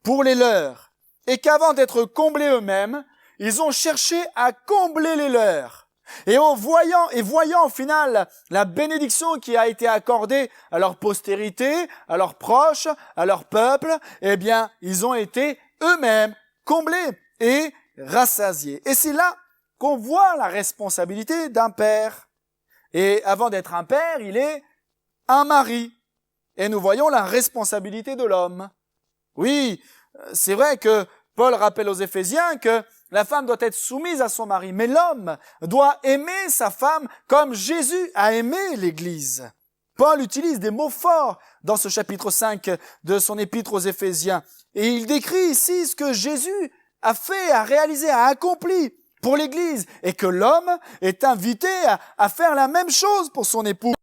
pour les leurs, et qu'avant d'être comblés eux-mêmes, ils ont cherché à combler les leurs. Et voyant au final la bénédiction qui a été accordée à leur postérité, à leurs proches, à leur peuple, ils ont été eux-mêmes comblés et rassasiés. Et c'est là qu'on voit la responsabilité d'un père. Et avant d'être un père, il est un mari. Et nous voyons la responsabilité de l'homme. Oui, c'est vrai que Paul rappelle aux Éphésiens que la femme doit être soumise à son mari, mais l'homme doit aimer sa femme comme Jésus a aimé l'Église. Paul utilise des mots forts dans ce chapitre 5 de son épître aux Éphésiens. Et il décrit ici ce que Jésus a fait, a réalisé, a accompli pour l'Église, et que l'homme est invité à faire la même chose pour son épouse.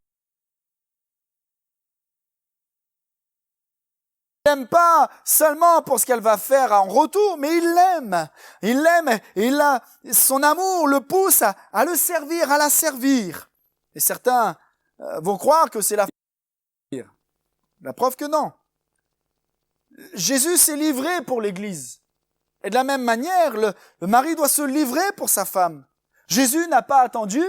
Il l'aime pas seulement pour ce qu'elle va faire en retour, mais il l'aime. Il l'aime et son amour le pousse à le servir, à la servir. Et certains vont croire que c'est la preuve que non. Jésus s'est livré pour l'Église. Et de la même manière, le mari doit se livrer pour sa femme. Jésus n'a pas attendu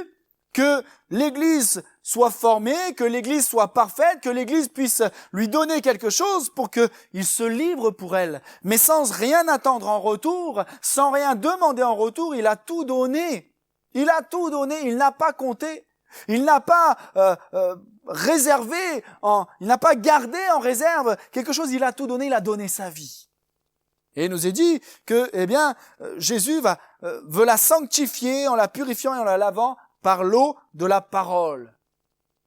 que l'Église soit formée, que l'Église soit parfaite, que l'Église puisse lui donner quelque chose pour qu'il se livre pour elle. Mais sans rien attendre en retour, sans rien demander en retour, il a tout donné. Il a tout donné, il n'a pas compté. Il n'a pas réservé, il n'a pas gardé en réserve quelque chose, il a tout donné, il a donné sa vie. Et il nous est dit que, Jésus veut la sanctifier en la purifiant et en la lavant par l'eau de la parole.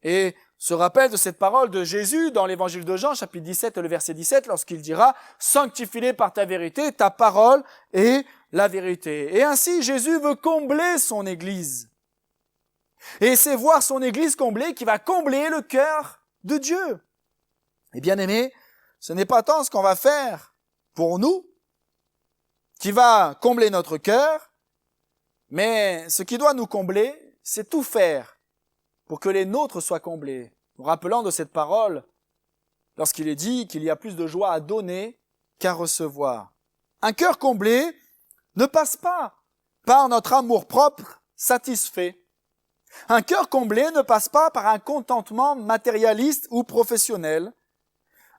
Et se rappelle de cette parole de Jésus dans l'évangile de Jean, chapitre 17, le verset 17, lorsqu'il dira « Sanctifie-les par ta vérité, ta parole est la vérité. » Et ainsi, Jésus veut combler son Église. Et c'est voir son Église comblée qui va combler le cœur de Dieu. Et bien aimé, ce n'est pas tant ce qu'on va faire pour nous qui va combler notre cœur, mais ce qui doit nous combler, c'est tout faire pour que les nôtres soient comblés. Nous rappelant de cette parole, lorsqu'il est dit qu'il y a plus de joie à donner qu'à recevoir. Un cœur comblé ne passe pas par notre amour-propre satisfait. Un cœur comblé ne passe pas par un contentement matérialiste ou professionnel.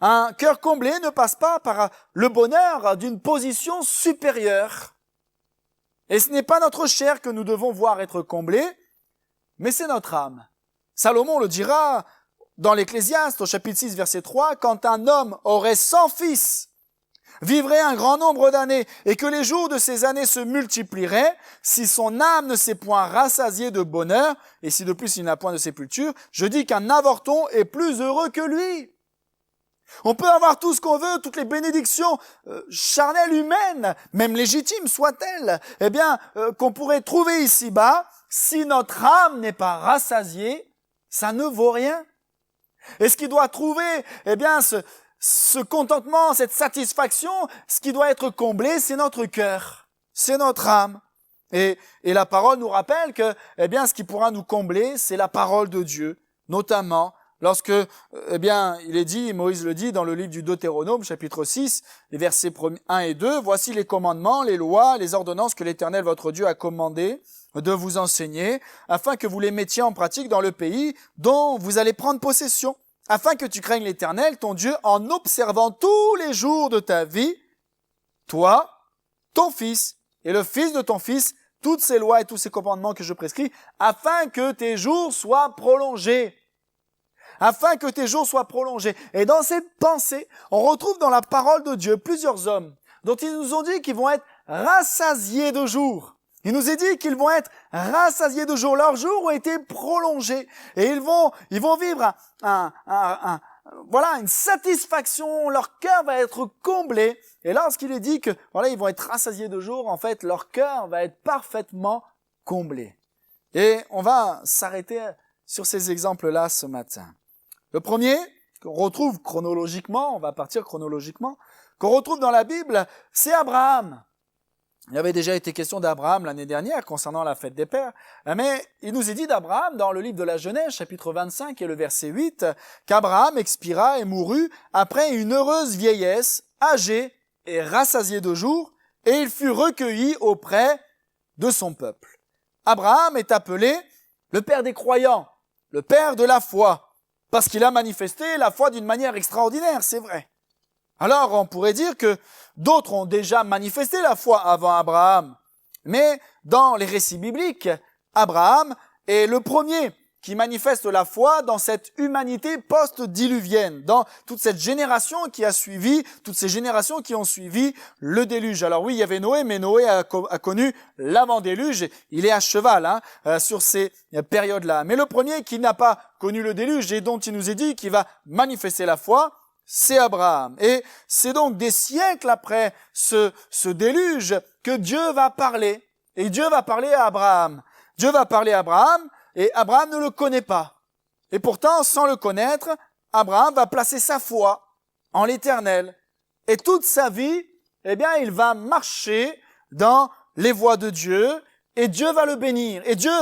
Un cœur comblé ne passe pas par le bonheur d'une position supérieure. Et ce n'est pas notre chair que nous devons voir être comblée, mais c'est notre âme. Salomon le dira dans l'Ecclésiaste au chapitre 6 verset 3, « Quand un homme aurait 100 fils, vivrait un grand nombre d'années, et que les jours de ces années se multiplieraient, si son âme ne s'est point rassasiée de bonheur, et si de plus il n'a point de sépulture, je dis qu'un avorton est plus heureux que lui. » On peut avoir tout ce qu'on veut, toutes les bénédictions charnelles humaines, même légitimes soient-elles, qu'on pourrait trouver ici-bas, si notre âme n'est pas rassasiée, ça ne vaut rien. Et ce qui doit trouver, ce contentement, cette satisfaction, ce qui doit être comblé, c'est notre cœur, c'est notre âme. Et la parole nous rappelle que, ce qui pourra nous combler, c'est la parole de Dieu, notamment lorsque, il est dit, Moïse le dit dans le livre du Deutéronome, chapitre 6, les versets 1 et 2, « Voici les commandements, les lois, les ordonnances que l'Éternel votre Dieu a commandé de vous enseigner, afin que vous les mettiez en pratique dans le pays dont vous allez prendre possession, afin que tu craignes l'Éternel, ton Dieu, en observant tous les jours de ta vie, toi, ton fils et le fils de ton fils, toutes ces lois et tous ces commandements que je prescris, afin que tes jours soient prolongés. » Afin que tes jours soient prolongés. Et dans cette pensée, on retrouve dans la parole de Dieu plusieurs hommes dont ils nous ont dit qu'ils vont être rassasiés de jours. Il nous est dit qu'ils vont être rassasiés de jours. Leurs jours ont été prolongés. Et ils vont vivre une satisfaction. Leur cœur va être comblé. Et lorsqu'il est dit que, ils vont être rassasiés de jours, en fait, leur cœur va être parfaitement comblé. Et on va s'arrêter sur ces exemples-là ce matin. Le premier, qu'on retrouve chronologiquement, on va partir chronologiquement, qu'on retrouve dans la Bible, c'est Abraham. Il y avait déjà été question d'Abraham l'année dernière concernant la fête des pères, mais il nous est dit d'Abraham dans le livre de la Genèse, chapitre 25 et le verset 8, qu'Abraham expira et mourut après une heureuse vieillesse, âgé et rassasié de jours, et il fut recueilli auprès de son peuple. Abraham est appelé le père des croyants, le père de la foi, parce qu'il a manifesté la foi d'une manière extraordinaire, c'est vrai. Alors, on pourrait dire que d'autres ont déjà manifesté la foi avant Abraham. Mais dans les récits bibliques, Abraham est le premier qui manifeste la foi dans cette humanité post-diluvienne, dans toute cette génération qui a suivi, toutes ces générations qui ont suivi le déluge. Alors oui, il y avait Noé, mais Noé a connu l'avant-déluge. Il est à cheval sur ces périodes-là. Mais le premier qui n'a pas connu le déluge et dont il nous est dit qu'il va manifester la foi, c'est Abraham. Et c'est donc des siècles après ce déluge que Dieu va parler. Et Dieu va parler à Abraham. Dieu va parler à Abraham, et Abraham ne le connaît pas. Et pourtant, sans le connaître, Abraham va placer sa foi en l'Éternel. Et toute sa vie, eh bien, il va marcher dans les voies de Dieu, et Dieu va le bénir. Et Dieu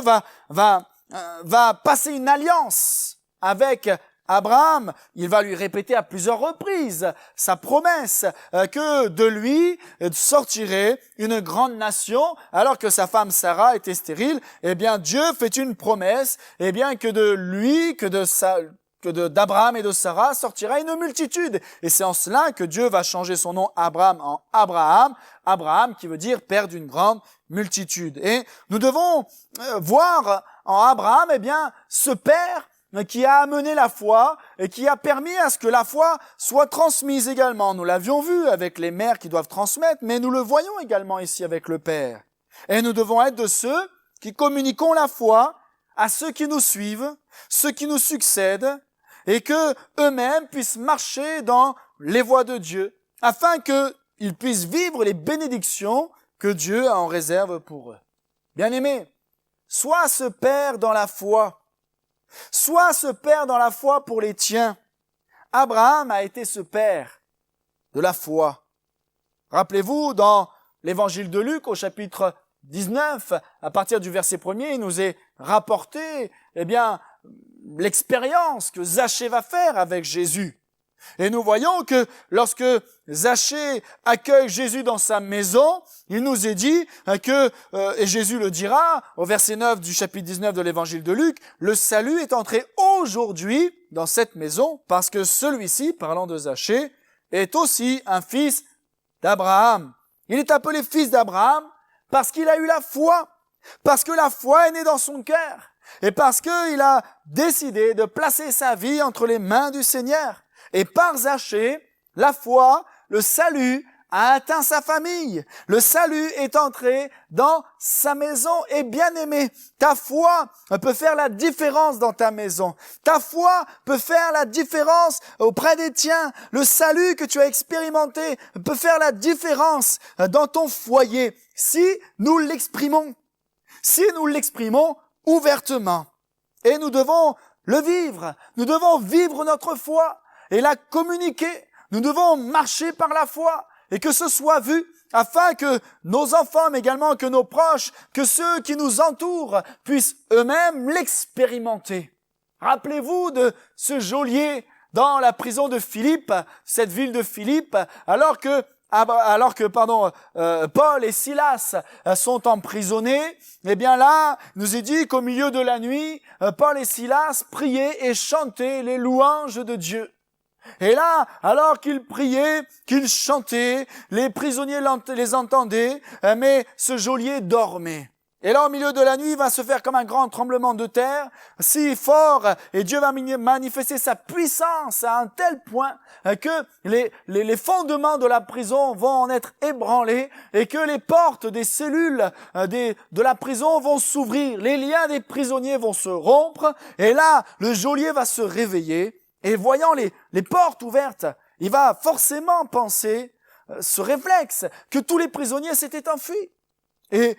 va passer une alliance avec Abraham. Il va lui répéter à plusieurs reprises sa promesse que de lui sortirait une grande nation, alors que sa femme Sarah était stérile. Eh bien, Dieu fait une promesse, eh bien, que de lui, d'Abraham et de Sarah sortira une multitude. Et c'est en cela que Dieu va changer son nom Abraham en Abraham. Abraham qui veut dire père d'une grande multitude. Et nous devons voir en Abraham, eh bien, ce père qui a amené la foi et qui a permis à ce que la foi soit transmise également. Nous l'avions vu avec les mères qui doivent transmettre, mais nous le voyons également ici avec le Père. Et nous devons être de ceux qui communiquons la foi à ceux qui nous suivent, ceux qui nous succèdent, et que eux-mêmes puissent marcher dans les voies de Dieu, afin qu'ils puissent vivre les bénédictions que Dieu a en réserve pour eux. Bien-aimés, sois ce Père dans la foi. Sois ce père dans la foi pour les tiens. Abraham a été ce père de la foi. Rappelez-vous, dans l'évangile de Luc, au chapitre 19, à partir du verset 1er, il nous est rapporté, eh bien, l'expérience que Zachée va faire avec Jésus. Et nous voyons que lorsque Zachée accueille Jésus dans sa maison, il nous est dit que, et Jésus le dira au verset 9 du chapitre 19 de l'évangile de Luc, le salut est entré aujourd'hui dans cette maison parce que celui-ci, parlant de Zachée, est aussi un fils d'Abraham. Il est appelé fils d'Abraham parce qu'il a eu la foi, parce que la foi est née dans son cœur et parce qu'il a décidé de placer sa vie entre les mains du Seigneur. Et par Zachée, la foi, le salut a atteint sa famille. Le salut est entré dans sa maison. Et bien aimé, ta foi peut faire la différence dans ta maison. Ta foi peut faire la différence auprès des tiens. Le salut que tu as expérimenté peut faire la différence dans ton foyer si nous l'exprimons. Si nous l'exprimons ouvertement. Et nous devons le vivre. Nous devons vivre notre foi et la communiquer. Nous devons marcher par la foi et que ce soit vu afin que nos enfants, mais également que nos proches, que ceux qui nous entourent puissent eux-mêmes l'expérimenter. Rappelez-vous de ce geôlier dans la prison de Philippe, cette ville de Philippe, alors que Paul et Silas sont emprisonnés. Eh bien là, il nous est dit qu'au milieu de la nuit, Paul et Silas priaient et chantaient les louanges de Dieu. Et là, alors qu'ils priaient, qu'ils chantaient, les prisonniers les entendaient, mais ce geôlier dormait. Et là, au milieu de la nuit, il va se faire comme un grand tremblement de terre, si fort, et Dieu va manifester sa puissance à un tel point que les fondements de la prison vont en être ébranlés et que les portes des cellules de la prison vont s'ouvrir. Les liens des prisonniers vont se rompre, et là, le geôlier va se réveiller. Et voyant les portes ouvertes, il va forcément penser, ce réflexe, que tous les prisonniers s'étaient enfuis. Et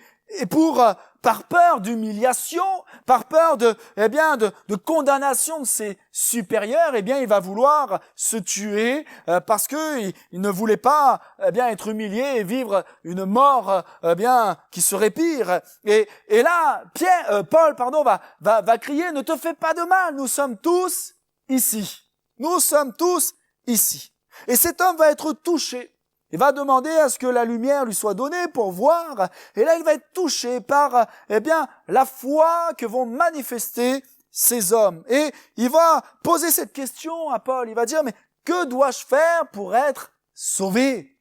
par peur d'humiliation, par peur de condamnation de ses supérieurs, eh bien, il va vouloir se tuer parce que il ne voulait pas, être humilié et vivre une mort, qui serait pire. Et là, Paul, va crier, ne te fais pas de mal, nous sommes tous ici. Nous sommes tous ici. Et cet homme va être touché. Il va demander à ce que la lumière lui soit donnée pour voir. Et là, il va être touché par, la foi que vont manifester ces hommes. Et il va poser cette question à Paul. Il va dire, mais que dois-je faire pour être sauvé?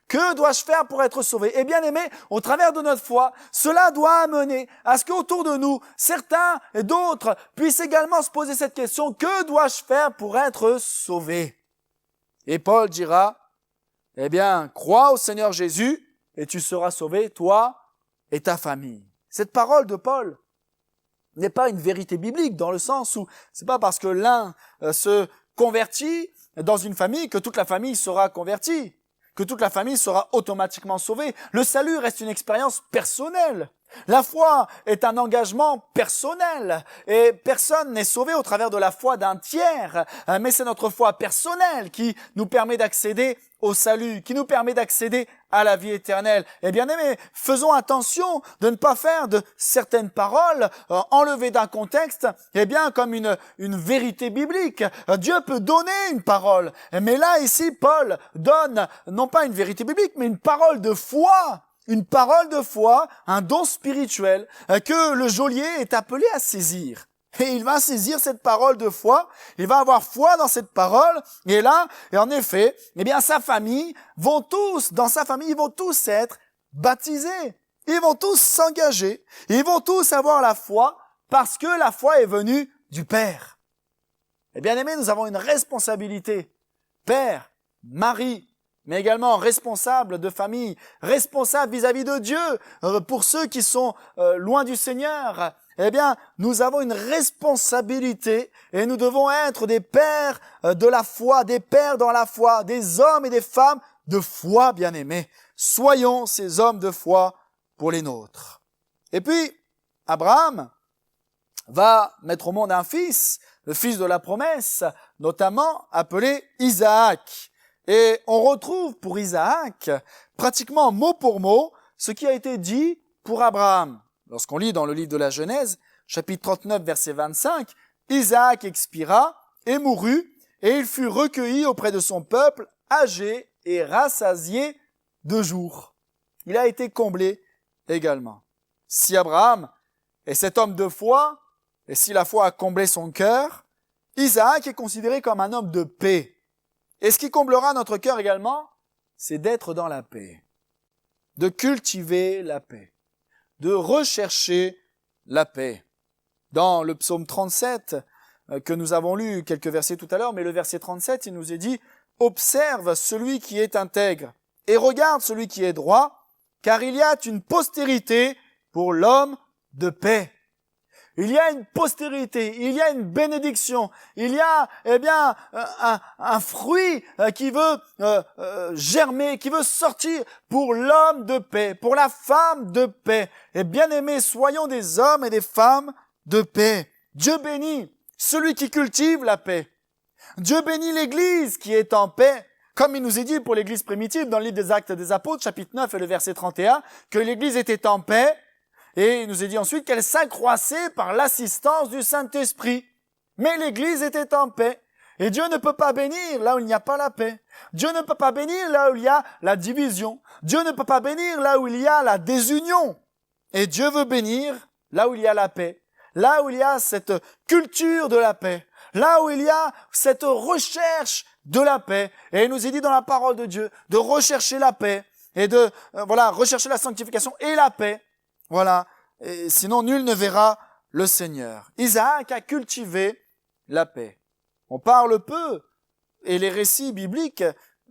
Que dois-je faire pour être sauvé? Eh bien aimé, au travers de notre foi, cela doit amener à ce qu'autour de nous, certains et d'autres puissent également se poser cette question. Que dois-je faire pour être sauvé? Et Paul dira, eh bien, crois au Seigneur Jésus et tu seras sauvé, toi et ta famille. Cette parole de Paul n'est pas une vérité biblique dans le sens où c'est pas parce que l'un se convertit dans une famille que toute la famille sera convertie, que toute la famille sera automatiquement sauvée. Le salut reste une expérience personnelle. La foi est un engagement personnel et personne n'est sauvé au travers de la foi d'un tiers, mais c'est notre foi personnelle qui nous permet d'accéder au salut, qui nous permet d'accéder à la vie éternelle. Et bien aimés, faisons attention de ne pas faire de certaines paroles enlevées d'un contexte, eh bien comme une vérité biblique. Dieu peut donner une parole, mais là ici Paul donne non pas une vérité biblique, mais une parole de foi. Une parole de foi, un don spirituel que le geôlier est appelé à saisir. Et il va saisir cette parole de foi, il va avoir foi dans cette parole, et là, et en effet, eh bien sa famille dans sa famille, ils vont tous être baptisés. Ils vont tous s'engager, ils vont tous avoir la foi parce que la foi est venue du Père. Et bien aimés, nous avons une responsabilité. Père, mari, mais également responsable de famille, responsable vis-à-vis de Dieu. Pour ceux qui sont loin du Seigneur, eh bien, nous avons une responsabilité et nous devons être des pères de la foi, des pères dans la foi, des hommes et des femmes de foi, bien-aimés. Soyons ces hommes de foi pour les nôtres. Et puis, Abraham va mettre au monde un fils, le fils de la promesse, notamment appelé Isaac. Et on retrouve pour Isaac, pratiquement mot pour mot, ce qui a été dit pour Abraham. Lorsqu'on lit dans le livre de la Genèse, chapitre 39, verset 25, Isaac expira et mourut, et il fut recueilli auprès de son peuple, âgé et rassasié de jours. Il a été comblé également. Si Abraham est cet homme de foi, et si la foi a comblé son cœur, Isaac est considéré comme un homme de paix. Et ce qui comblera notre cœur également, c'est d'être dans la paix, de cultiver la paix, de rechercher la paix. Dans le psaume 37, que nous avons lu quelques versets tout à l'heure, mais le verset 37, il nous est dit « Observe celui qui est intègre et regarde celui qui est droit, car il y a une postérité pour l'homme de paix. » Il y a une postérité, il y a une bénédiction, il y a, eh bien, un fruit qui veut germer, qui veut sortir pour l'homme de paix, pour la femme de paix. Et bien aimés, soyons des hommes et des femmes de paix. Dieu bénit celui qui cultive la paix. Dieu bénit l'Église qui est en paix. Comme il nous est dit pour l'Église primitive dans le livre des Actes des Apôtres, chapitre 9 et le verset 31, que l'Église était en paix. Et il nous est dit ensuite qu'elle s'accroissait par l'assistance du Saint-Esprit. Mais l'Église était en paix. Et Dieu ne peut pas bénir là où il n'y a pas la paix. Dieu ne peut pas bénir là où il y a la division. Dieu ne peut pas bénir là où il y a la désunion. Et Dieu veut bénir là où il y a la paix. Là où il y a cette culture de la paix. Là où il y a cette recherche de la paix. Et il nous est dit dans la parole de Dieu de rechercher la paix. Et de rechercher la sanctification et la paix. Voilà, et sinon nul ne verra le Seigneur. Isaac a cultivé la paix. On parle peu, et les récits bibliques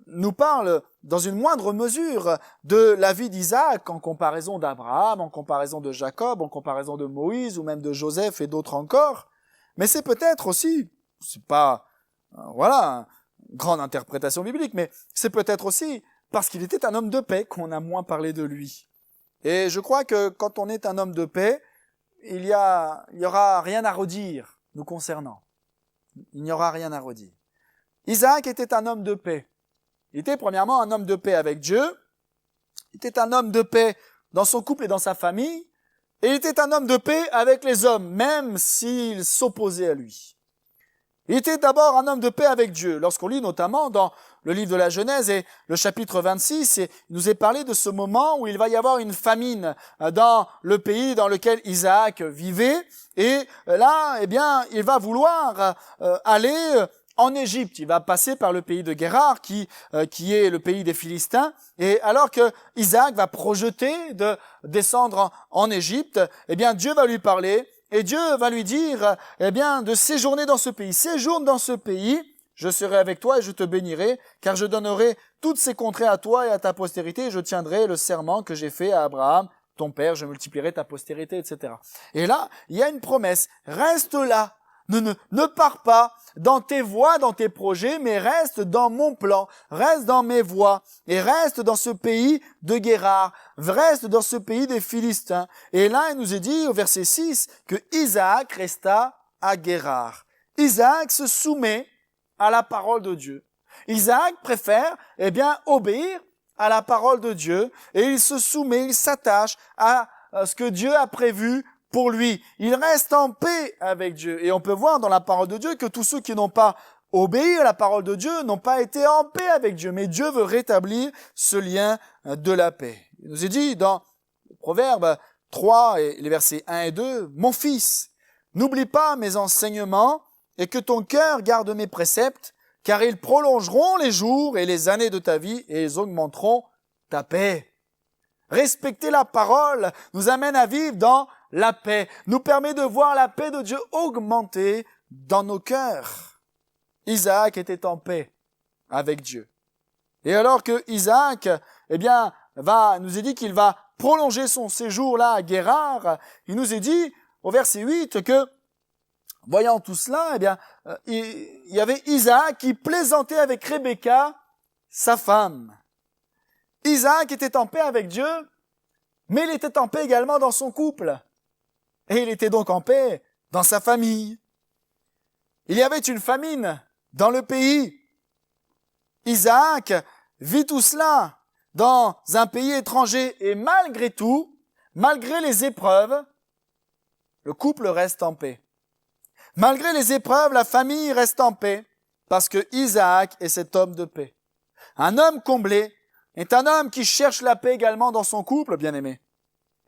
nous parlent dans une moindre mesure de la vie d'Isaac en comparaison d'Abraham, en comparaison de Jacob, en comparaison de Moïse ou même de Joseph et d'autres encore. Mais c'est peut-être aussi, c'est pas, une grande interprétation biblique, mais c'est peut-être aussi parce qu'il était un homme de paix qu'on a moins parlé de lui. Et je crois que quand on est un homme de paix, il y aura rien à redire nous concernant. Il n'y aura rien à redire. Isaac était un homme de paix. Il était premièrement un homme de paix avec Dieu. Il était un homme de paix dans son couple et dans sa famille. Et il était un homme de paix avec les hommes, même s'ils s'opposaient à lui. Il était d'abord un homme de paix avec Dieu. Lorsqu'on lit notamment dans le livre de la Genèse et le chapitre 26, il nous est parlé de ce moment où il va y avoir une famine dans le pays dans lequel Isaac vivait. Et là, eh bien, il va vouloir aller en Égypte. Il va passer par le pays de Guérar, qui est le pays des Philistins. Et alors que Isaac va projeter de descendre en Égypte, eh bien, Dieu va lui parler et Dieu va lui dire, eh bien, de séjourner dans ce pays. Séjourne dans ce pays, je serai avec toi et je te bénirai, car je donnerai toutes ces contrées à toi et à ta postérité, et je tiendrai le serment que j'ai fait à Abraham, ton père, je multiplierai ta postérité, etc. Et là, il y a une promesse. Reste là. Ne pars pas dans tes voies, dans tes projets, mais reste dans mon plan, reste dans mes voies, et reste dans ce pays de Guérar, reste dans ce pays des Philistins. Et là, il nous est dit au verset 6 que Isaac resta à Guérar. Isaac se soumet à la parole de Dieu. Isaac préfère, obéir à la parole de Dieu, et il se soumet, il s'attache à ce que Dieu a prévu pour lui. Il reste en paix avec Dieu. Et on peut voir dans la parole de Dieu que tous ceux qui n'ont pas obéi à la parole de Dieu n'ont pas été en paix avec Dieu. Mais Dieu veut rétablir ce lien de la paix. Il nous est dit dans Proverbe 3 et les versets 1 et 2, « Mon fils, n'oublie pas mes enseignements et que ton cœur garde mes préceptes, car ils prolongeront les jours et les années de ta vie et ils augmenteront ta paix. » Respecter la parole nous amène à vivre dans la paix, nous permet de voir la paix de Dieu augmenter dans nos cœurs. Isaac était en paix avec Dieu. Et alors que Isaac, nous est dit qu'il va prolonger son séjour là à Guérar, il nous est dit au verset 8 que, voyant tout cela, il y avait Isaac qui plaisantait avec Rebecca, sa femme. Isaac était en paix avec Dieu, mais il était en paix également dans son couple. Et il était donc en paix dans sa famille. Il y avait une famine dans le pays. Isaac vit tout cela dans un pays étranger et malgré tout, malgré les épreuves, le couple reste en paix. Malgré les épreuves, la famille reste en paix parce que Isaac est cet homme de paix. Un homme comblé est un homme qui cherche la paix également dans son couple, bien-aimé.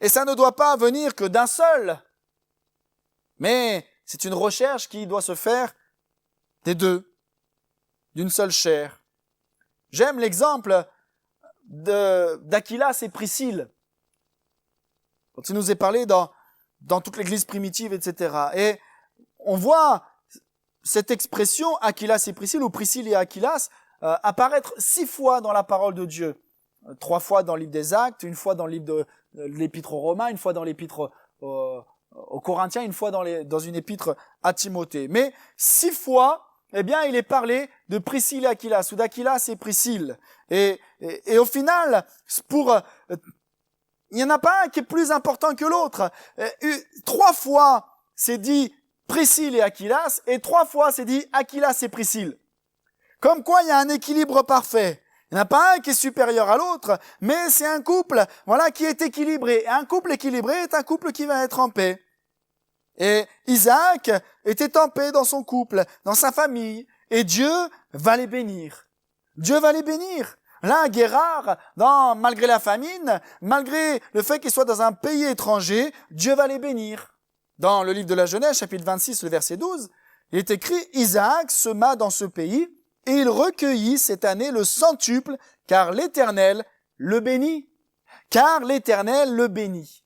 Et ça ne doit pas venir que d'un seul. Mais c'est une recherche qui doit se faire des deux, d'une seule chair. J'aime l'exemple d'Aquilas et Priscille. Quand il nous est parlé dans toute l'église primitive, etc. Et on voit cette expression Aquilas et Priscille, ou Priscille et Aquilas, apparaître 6 fois dans la parole de Dieu. 3 fois dans le livre des Actes, 1 fois dans le livre de l'épître aux Romains, 1 fois dans l'épître aux Corinthiens, 1 fois dans une épître à Timothée. Mais 6 fois, il est parlé de Priscille et Aquilas, ou d'Aquilas et Priscille. Et au final, il n'y en a pas un qui est plus important que l'autre. 3 fois, c'est dit Priscille et Aquilas, et 3 fois, c'est dit Aquilas et Priscille. Comme quoi, il y a un équilibre parfait. Il n'y en a pas un qui est supérieur à l'autre, mais c'est un couple, qui est équilibré. Et un couple équilibré est un couple qui va être en paix. Et Isaac était en paix dans son couple, dans sa famille, et Dieu va les bénir. Dieu va les bénir. Là, à Guérar, malgré la famine, malgré le fait qu'il soit dans un pays étranger, Dieu va les bénir. Dans le livre de la Genèse, chapitre 26, le verset 12, il est écrit « Isaac sema dans ce pays, et il recueillit cette année le centuple, car l'Éternel le bénit. » Car l'Éternel le bénit.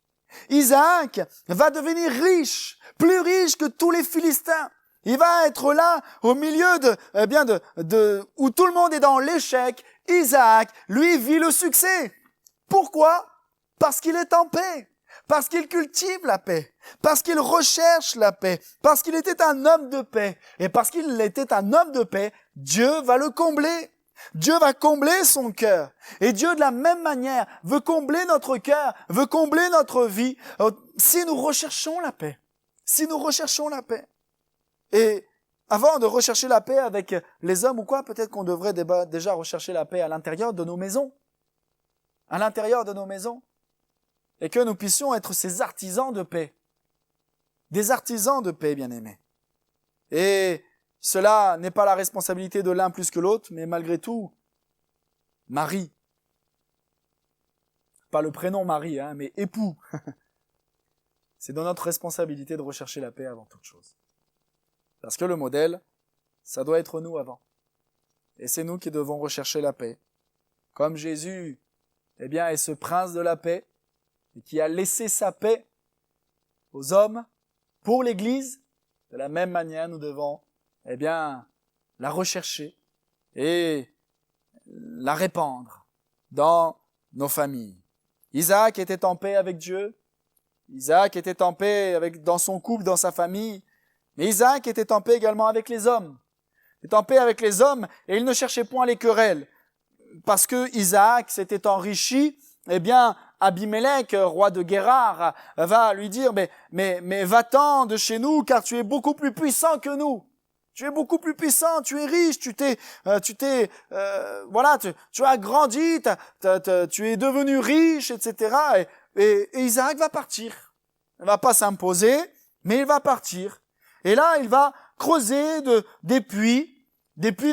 Isaac va devenir riche, plus riche que tous les Philistins. Il va être là, au milieu où tout le monde est dans l'échec. Isaac, lui, vit le succès. Pourquoi? Parce qu'il est en paix. Parce qu'il cultive la paix, parce qu'il recherche la paix, parce qu'il était un homme de paix. Et parce qu'il était un homme de paix, Dieu va le combler. Dieu va combler son cœur. Et Dieu, de la même manière, veut combler notre cœur, veut combler notre vie, si nous recherchons la paix. Si nous recherchons la paix. Et avant de rechercher la paix avec les hommes ou quoi, peut-être qu'on devrait déjà rechercher la paix à l'intérieur de nos maisons. À l'intérieur de nos maisons. Et que nous puissions être ces artisans de paix. Des artisans de paix, bien-aimés. Et cela n'est pas la responsabilité de l'un plus que l'autre, mais malgré tout, Marie. Pas le prénom Marie, mais époux. C'est de notre responsabilité de rechercher la paix avant toute chose. Parce que le modèle, ça doit être nous avant. Et c'est nous qui devons rechercher la paix. Comme Jésus, est ce prince de la paix, et qui a laissé sa paix aux hommes pour l'Église, de la même manière, nous devons, la rechercher et la répandre dans nos familles. Isaac était en paix avec Dieu. Isaac était en paix dans son couple, dans sa famille. Mais Isaac était en paix également avec les hommes. Il était en paix avec les hommes et il ne cherchait point les querelles. Parce que Isaac s'était enrichi, Abimelech, roi de Guérar, va lui dire, mais va-t'en de chez nous, car tu es beaucoup plus puissant que nous. Tu es beaucoup plus puissant, tu es riche, tu as grandi, tu es devenu riche, etc. Et Isaac va partir. Il va pas s'imposer, mais il va partir. Et là, il va creuser des puits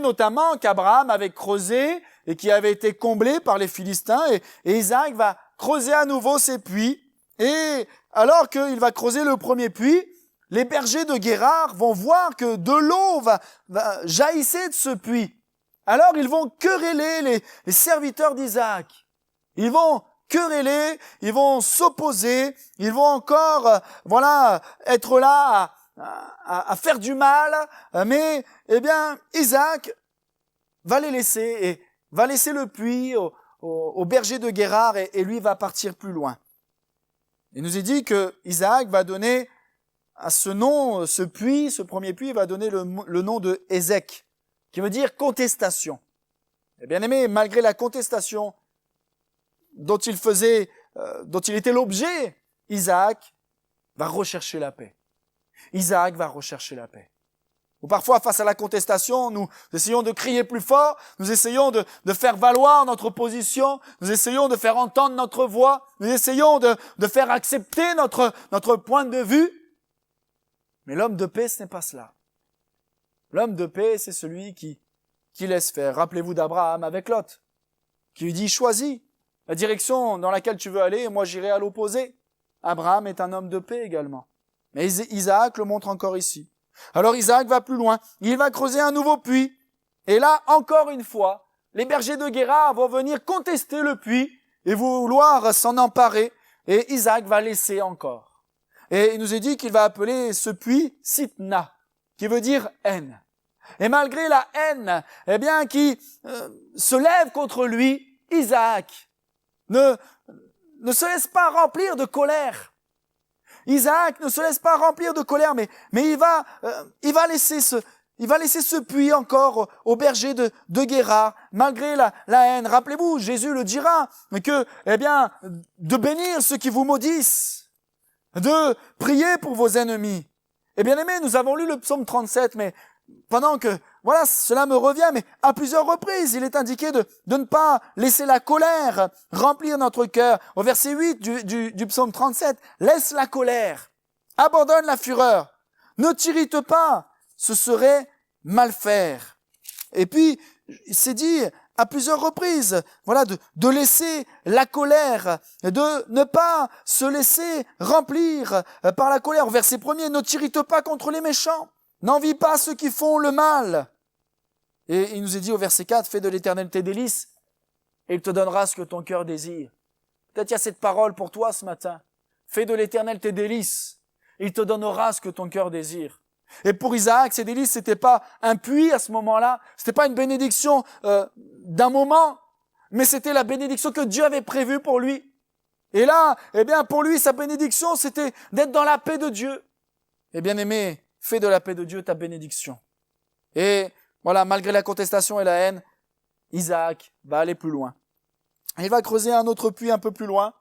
notamment qu'Abraham avait creusé et qui avaient été comblés par les Philistins. Et Isaac va creuser à nouveau ces puits. Et alors qu'il va creuser le premier puits, les bergers de Guérar vont voir que de l'eau va jaillir de ce puits. Alors ils vont quereller les serviteurs d'Isaac. Ils vont quereller, ils vont s'opposer, ils vont encore, être là à faire du mal. Mais, Isaac va les laisser et va laisser le puits au berger de Guérar et lui va partir plus loin. Il nous est dit que Isaac va donner à ce nom, ce puits, ce premier puits, va donner le nom de Ézek, qui veut dire contestation. Et bien aimé, malgré la contestation dont il était l'objet, Isaac va rechercher la paix. Isaac va rechercher la paix. Ou parfois, face à la contestation, nous essayons de crier plus fort, nous essayons de faire valoir notre position, nous essayons de faire entendre notre voix, nous essayons de faire accepter notre point de vue. Mais l'homme de paix, ce n'est pas cela. L'homme de paix, c'est celui qui laisse faire. Rappelez-vous d'Abraham avec Lot, qui lui dit, choisis la direction dans laquelle tu veux aller, et moi j'irai à l'opposé. Abraham est un homme de paix également. Mais Isaac le montre encore ici. Alors Isaac va plus loin. Il va creuser un nouveau puits. Et là, encore une fois, les bergers de Guérar vont venir contester le puits et vouloir s'en emparer. Et Isaac va laisser encore. Et il nous est dit qu'il va appeler ce puits Sitna, qui veut dire haine. Et malgré la haine, qui se lève contre lui, Isaac ne se laisse pas remplir de colère. Isaac ne se laisse pas remplir de colère, mais il va laisser ce puits encore au berger de Guérar, malgré la haine. Rappelez-vous, Jésus le dira, que, de bénir ceux qui vous maudissent, de prier pour vos ennemis. Et bien aimé, nous avons lu le psaume 37, mais pendant que, cela me revient, mais à plusieurs reprises, il est indiqué de ne pas laisser la colère remplir notre cœur. Au verset 8 du psaume 37, laisse la colère, abandonne la fureur, ne t'irrite pas, ce serait mal faire. Et puis, c'est dit à plusieurs reprises, de laisser la colère, de ne pas se laisser remplir par la colère. Au verset 1er, ne t'irrite pas contre les méchants, n'envie pas ceux qui font le mal. Et il nous est dit au verset 4, fais de l'Éternel tes délices, et il te donnera ce que ton cœur désire. Peut-être il y a cette parole pour toi ce matin. Fais de l'Éternel tes délices, et il te donnera ce que ton cœur désire. Et pour Isaac, ces délices, c'était pas un puits à ce moment-là, c'était pas une bénédiction d'un moment, mais c'était la bénédiction que Dieu avait prévue pour lui. Et là, pour lui, sa bénédiction, c'était d'être dans la paix de Dieu. Et bien aimé, fais de la paix de Dieu ta bénédiction. Et malgré la contestation et la haine, Isaac va aller plus loin. Il va creuser un autre puits un peu plus loin.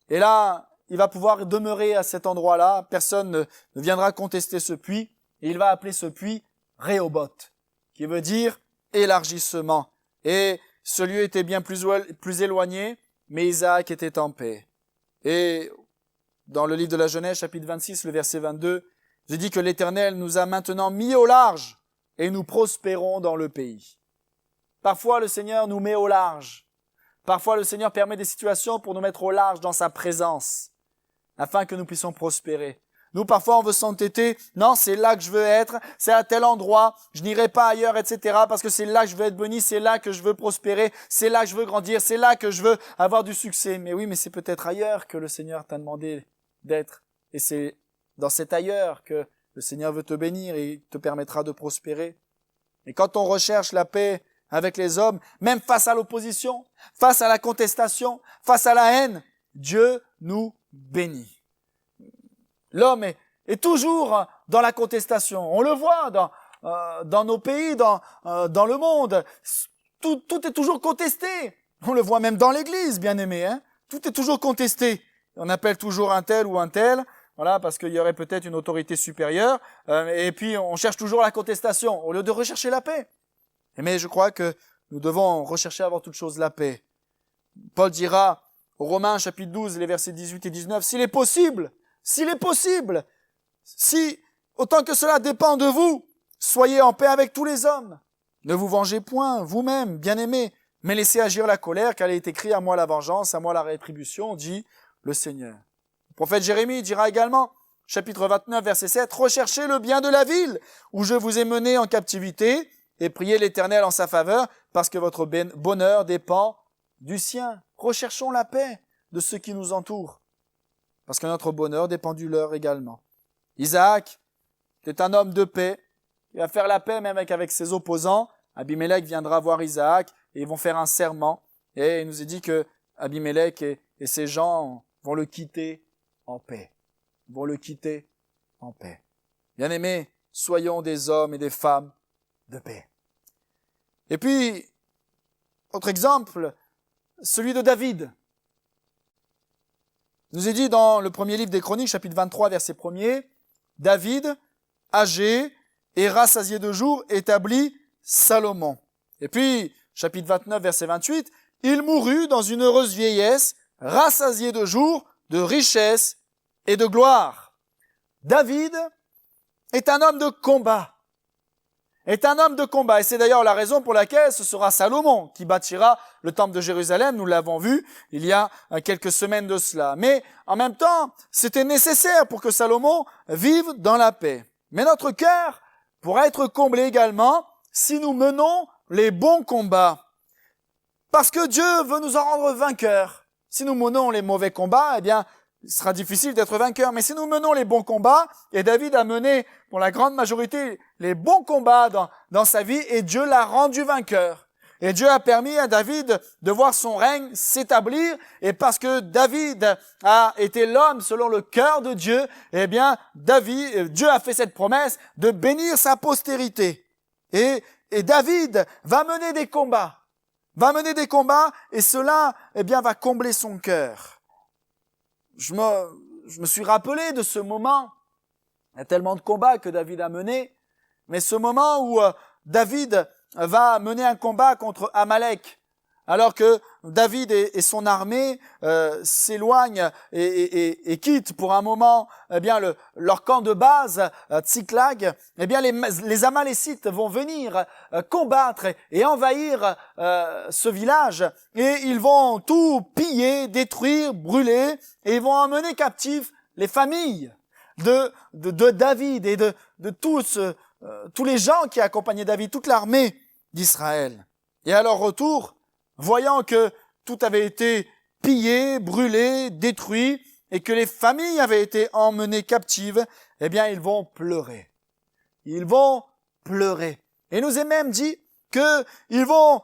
Et là, il va pouvoir demeurer à cet endroit-là. Personne ne viendra contester ce puits. Et il va appeler ce puits Rehoboth, qui veut dire élargissement. Et ce lieu était bien plus éloigné, mais Isaac était en paix. Et dans le livre de la Genèse, chapitre 26, le verset 22, je dis que l'Éternel nous a maintenant mis au large et nous prospérons dans le pays. Parfois, le Seigneur nous met au large. Parfois, le Seigneur permet des situations pour nous mettre au large dans sa présence, afin que nous puissions prospérer. Nous, parfois, on veut s'entêter. Non, c'est là que je veux être. C'est à tel endroit. Je n'irai pas ailleurs, etc. Parce que c'est là que je veux être béni. C'est là que je veux prospérer. C'est là que je veux grandir. C'est là que je veux avoir du succès. Mais oui, mais c'est peut-être ailleurs que le Seigneur t'a demandé d'être. Et c'est dans cet ailleurs que le Seigneur veut te bénir et te permettra de prospérer. Et quand on recherche la paix avec les hommes, même face à l'opposition, face à la contestation, face à la haine, Dieu nous bénit. L'homme est toujours dans la contestation. On le voit dans nos pays, dans le monde. Tout est toujours contesté. On le voit même dans l'Église, bien aimé. Tout est toujours contesté. On appelle toujours un tel ou un tel. Voilà, parce qu'il y aurait peut-être une autorité supérieure. Et puis, on cherche toujours la contestation au lieu de rechercher la paix. Mais je crois que nous devons rechercher avant toute chose la paix. Paul dira aux Romains, chapitre 12, les versets 18 et 19, s'il est possible, si, autant que cela dépend de vous, soyez en paix avec tous les hommes. Ne vous vengez point, vous-même, bien-aimés, mais laissez agir la colère, car il est écrit, à moi la vengeance, à moi la rétribution, dit le Seigneur. Le prophète Jérémie dira également, chapitre 29, verset 7, recherchez le bien de la ville où je vous ai mené en captivité et priez l'Éternel en sa faveur parce que votre bonheur dépend du sien. Recherchons la paix de ceux qui nous entourent parce que notre bonheur dépend du leur également. Isaac est un homme de paix. Il va faire la paix même avec ses opposants. Abimelech viendra voir Isaac et ils vont faire un serment. Et il nous est dit que Abimelech et ses gens vont le quitter en paix. Ils vont le quitter en paix. Bien-aimés, soyons des hommes et des femmes de paix. Et puis, autre exemple, celui de David. Il nous est dit dans le premier livre des Chroniques, chapitre 23, verset 1er, David, âgé et rassasié de jours, établit Salomon. Et puis, chapitre 29, verset 28, il mourut dans une heureuse vieillesse, rassasié de jours, de richesse et de gloire. David est un homme de combat. Et c'est d'ailleurs la raison pour laquelle ce sera Salomon qui bâtira le temple de Jérusalem. Nous l'avons vu il y a quelques semaines de cela. Mais en même temps, c'était nécessaire pour que Salomon vive dans la paix. Mais notre cœur pourra être comblé également si nous menons les bons combats. Parce que Dieu veut nous en rendre vainqueurs. Si nous menons les mauvais combats, eh bien, il sera difficile d'être vainqueur. Mais si nous menons les bons combats, et David a mené pour la grande majorité les bons combats dans sa vie, et Dieu l'a rendu vainqueur. Et Dieu a permis à David de voir son règne s'établir, et parce que David a été l'homme selon le cœur de Dieu, eh bien, Dieu a fait cette promesse de bénir sa postérité. Et David va mener des combats, et cela, eh bien, va combler son cœur. Je me suis rappelé de ce moment. Il y a tellement de combats que David a menés, mais ce moment où David va mener un combat contre Amalek, alors que David et son armée s'éloignent et quittent pour un moment eh bien leur camp de base, Tsiklag, eh bien les Amalécites vont venir combattre et envahir ce village, et ils vont tout piller, détruire, brûler, et ils vont emmener captifs les familles de David et de tous les gens qui accompagnaient David, toute l'armée d'Israël. Et à leur retour, voyant que tout avait été pillé, brûlé, détruit, et que les familles avaient été emmenées captives, eh bien, ils vont pleurer. Ils vont pleurer. Et il nous est même dit qu'ils vont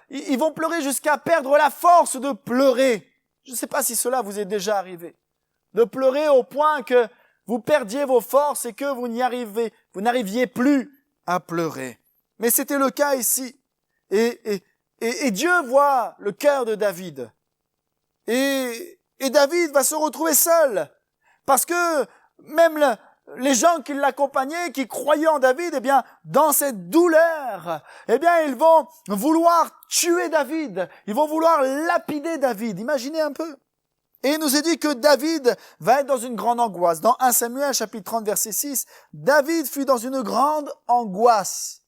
ils vont pleurer jusqu'à perdre la force de pleurer. Je ne sais pas si cela vous est déjà arrivé. De pleurer au point que vous perdiez vos forces et que vous n'arriviez plus à pleurer. Mais c'était le cas ici. Et Dieu voit le cœur de David. Et David va se retrouver seul. Parce que même les gens qui l'accompagnaient, qui croyaient en David, eh bien, dans cette douleur, eh bien, ils vont vouloir tuer David. Ils vont vouloir lapider David. Imaginez un peu. Et il nous est dit que David va être dans une grande angoisse. Dans 1 Samuel, chapitre 30, verset 6, David fut dans une grande angoisse.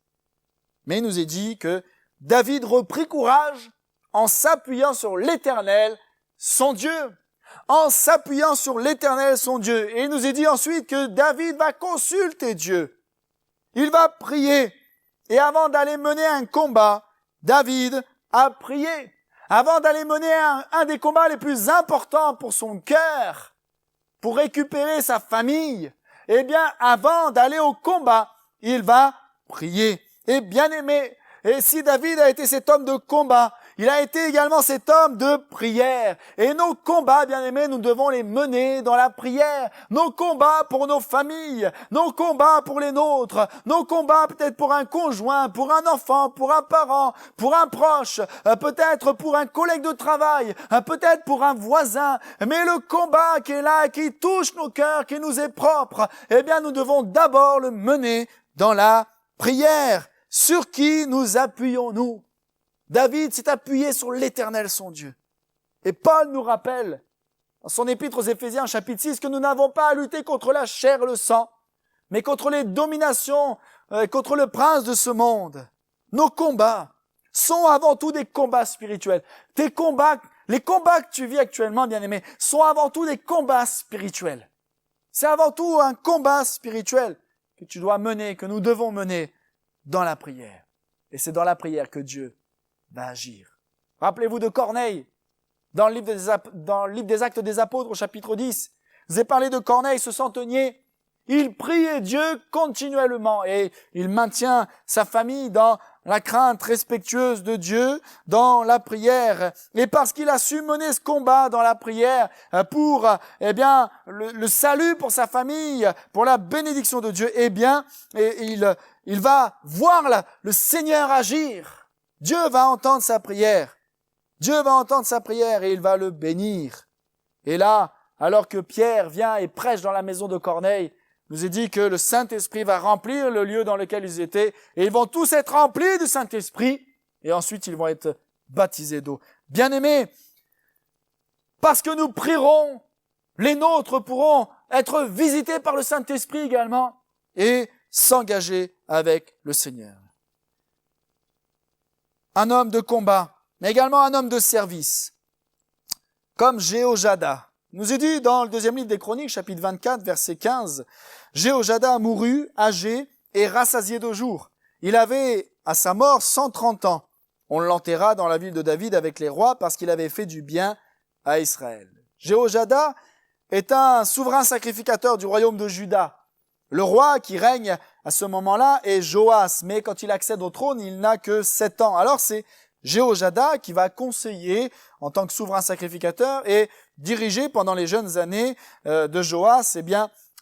Mais il nous est dit que David reprit courage en s'appuyant sur l'Éternel, son Dieu. en s'appuyant sur l'Éternel son Dieu. Et il nous est dit ensuite que David va consulter Dieu. Il va prier. Et avant d'aller mener un combat, David a prié. Avant d'aller mener un des combats les plus importants pour son cœur, pour récupérer sa famille, eh bien, avant d'aller au combat, il va prier. Et bien aimé, et si David a été cet homme de combat, il a été également cet homme de prière. Et nos combats, bien aimés, nous devons les mener dans la prière. Nos combats pour nos familles, nos combats pour les nôtres, nos combats peut-être pour un conjoint, pour un enfant, pour un parent, pour un proche, peut-être pour un collègue de travail, peut-être pour un voisin. Mais le combat qui est là, qui touche nos cœurs, qui nous est propre, eh bien, nous devons d'abord le mener dans la prière. Sur qui nous appuyons-nous? David s'est appuyé sur l'Éternel son Dieu. Et Paul nous rappelle, dans son épître aux Éphésiens, chapitre 6, que nous n'avons pas à lutter contre la chair et le sang, mais contre les dominations, contre le prince de ce monde. Nos combats sont avant tout des combats spirituels. Les combats que tu vis actuellement, bien-aimé, sont avant tout des combats spirituels. C'est avant tout un combat spirituel que tu dois mener, que nous devons mener dans la prière. Et c'est dans la prière que Dieu va agir. Rappelez-vous de Corneille, dans le livre des Actes des Apôtres, au chapitre 10. Je vous ai parlé de Corneille, ce centenier. Il priait Dieu continuellement et il maintient sa famille dans la crainte respectueuse de Dieu, dans la prière. Et parce qu'il a su mener ce combat dans la prière pour, le salut pour sa famille, pour la bénédiction de Dieu, il va voir le Seigneur agir. Dieu va entendre sa prière. Dieu va entendre sa prière et il va le bénir. Et là, alors que Pierre vient et prêche dans la maison de Corneille, nous est dit que le Saint-Esprit va remplir le lieu dans lequel ils étaient et ils vont tous être remplis du Saint-Esprit et ensuite ils vont être baptisés d'eau. Bien-aimés, parce que nous prierons, les nôtres pourront être visités par le Saint-Esprit également et s'engager avec le Seigneur. Un homme de combat, mais également un homme de service, comme Jéhojada. Il nous est dit dans le deuxième livre des Chroniques, chapitre 24, verset 15, « Jéhojada mourut, âgé et rassasié de jours. Il avait à sa mort 130 ans. On l'enterra dans la ville de David avec les rois parce qu'il avait fait du bien à Israël. » Jéhojada est un souverain sacrificateur du royaume de Juda. Le roi qui règne à ce moment-là est Joas, mais quand il accède au trône, il n'a que 7 ans. Alors c'est Jéhojada qui va conseiller en tant que souverain sacrificateur et diriger pendant les jeunes années de Joas,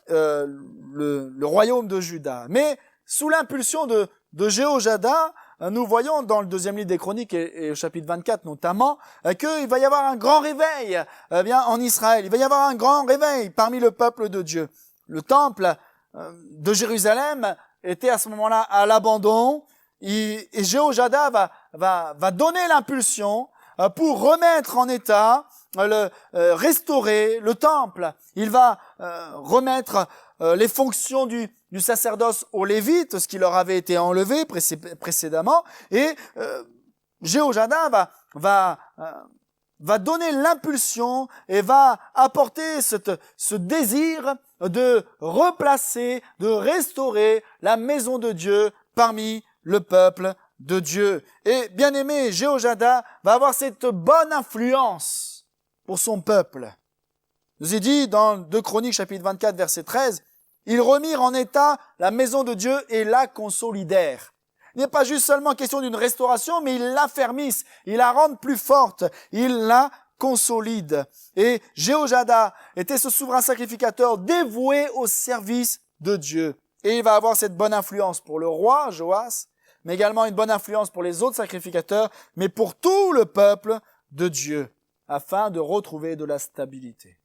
le royaume de Juda. Mais sous l'impulsion de Jéhojada, nous voyons dans le deuxième livre des Chroniques et au chapitre 24 notamment, qu'il va y avoir un grand réveil en Israël. Il va y avoir un grand réveil parmi le peuple de Dieu. Le temple de Jérusalem était à ce moment-là à l'abandon et Jéhojada va donner l'impulsion pour remettre en état, restaurer le temple. Il va remettre les fonctions du sacerdoce aux Lévites, ce qui leur avait été enlevé précédemment, et Jéhojada va donner l'impulsion et va apporter ce désir de replacer, de restaurer la maison de Dieu parmi le peuple de Dieu. Et bien aimé, Jéhojada va avoir cette bonne influence pour son peuple. Il nous est dit dans 2 Chroniques chapitre 24 verset 13, ils remirent en état la maison de Dieu et la consolidèrent. Il n'est pas juste seulement question d'une restauration, mais ils l'affermissent, ils la rendent plus forte, ils la consolident. Et Jéhojada était ce souverain sacrificateur dévoué au service de Dieu. Et il va avoir cette bonne influence pour le roi, Joas, mais également une bonne influence pour les autres sacrificateurs, mais pour tout le peuple de Dieu, afin de retrouver de la stabilité.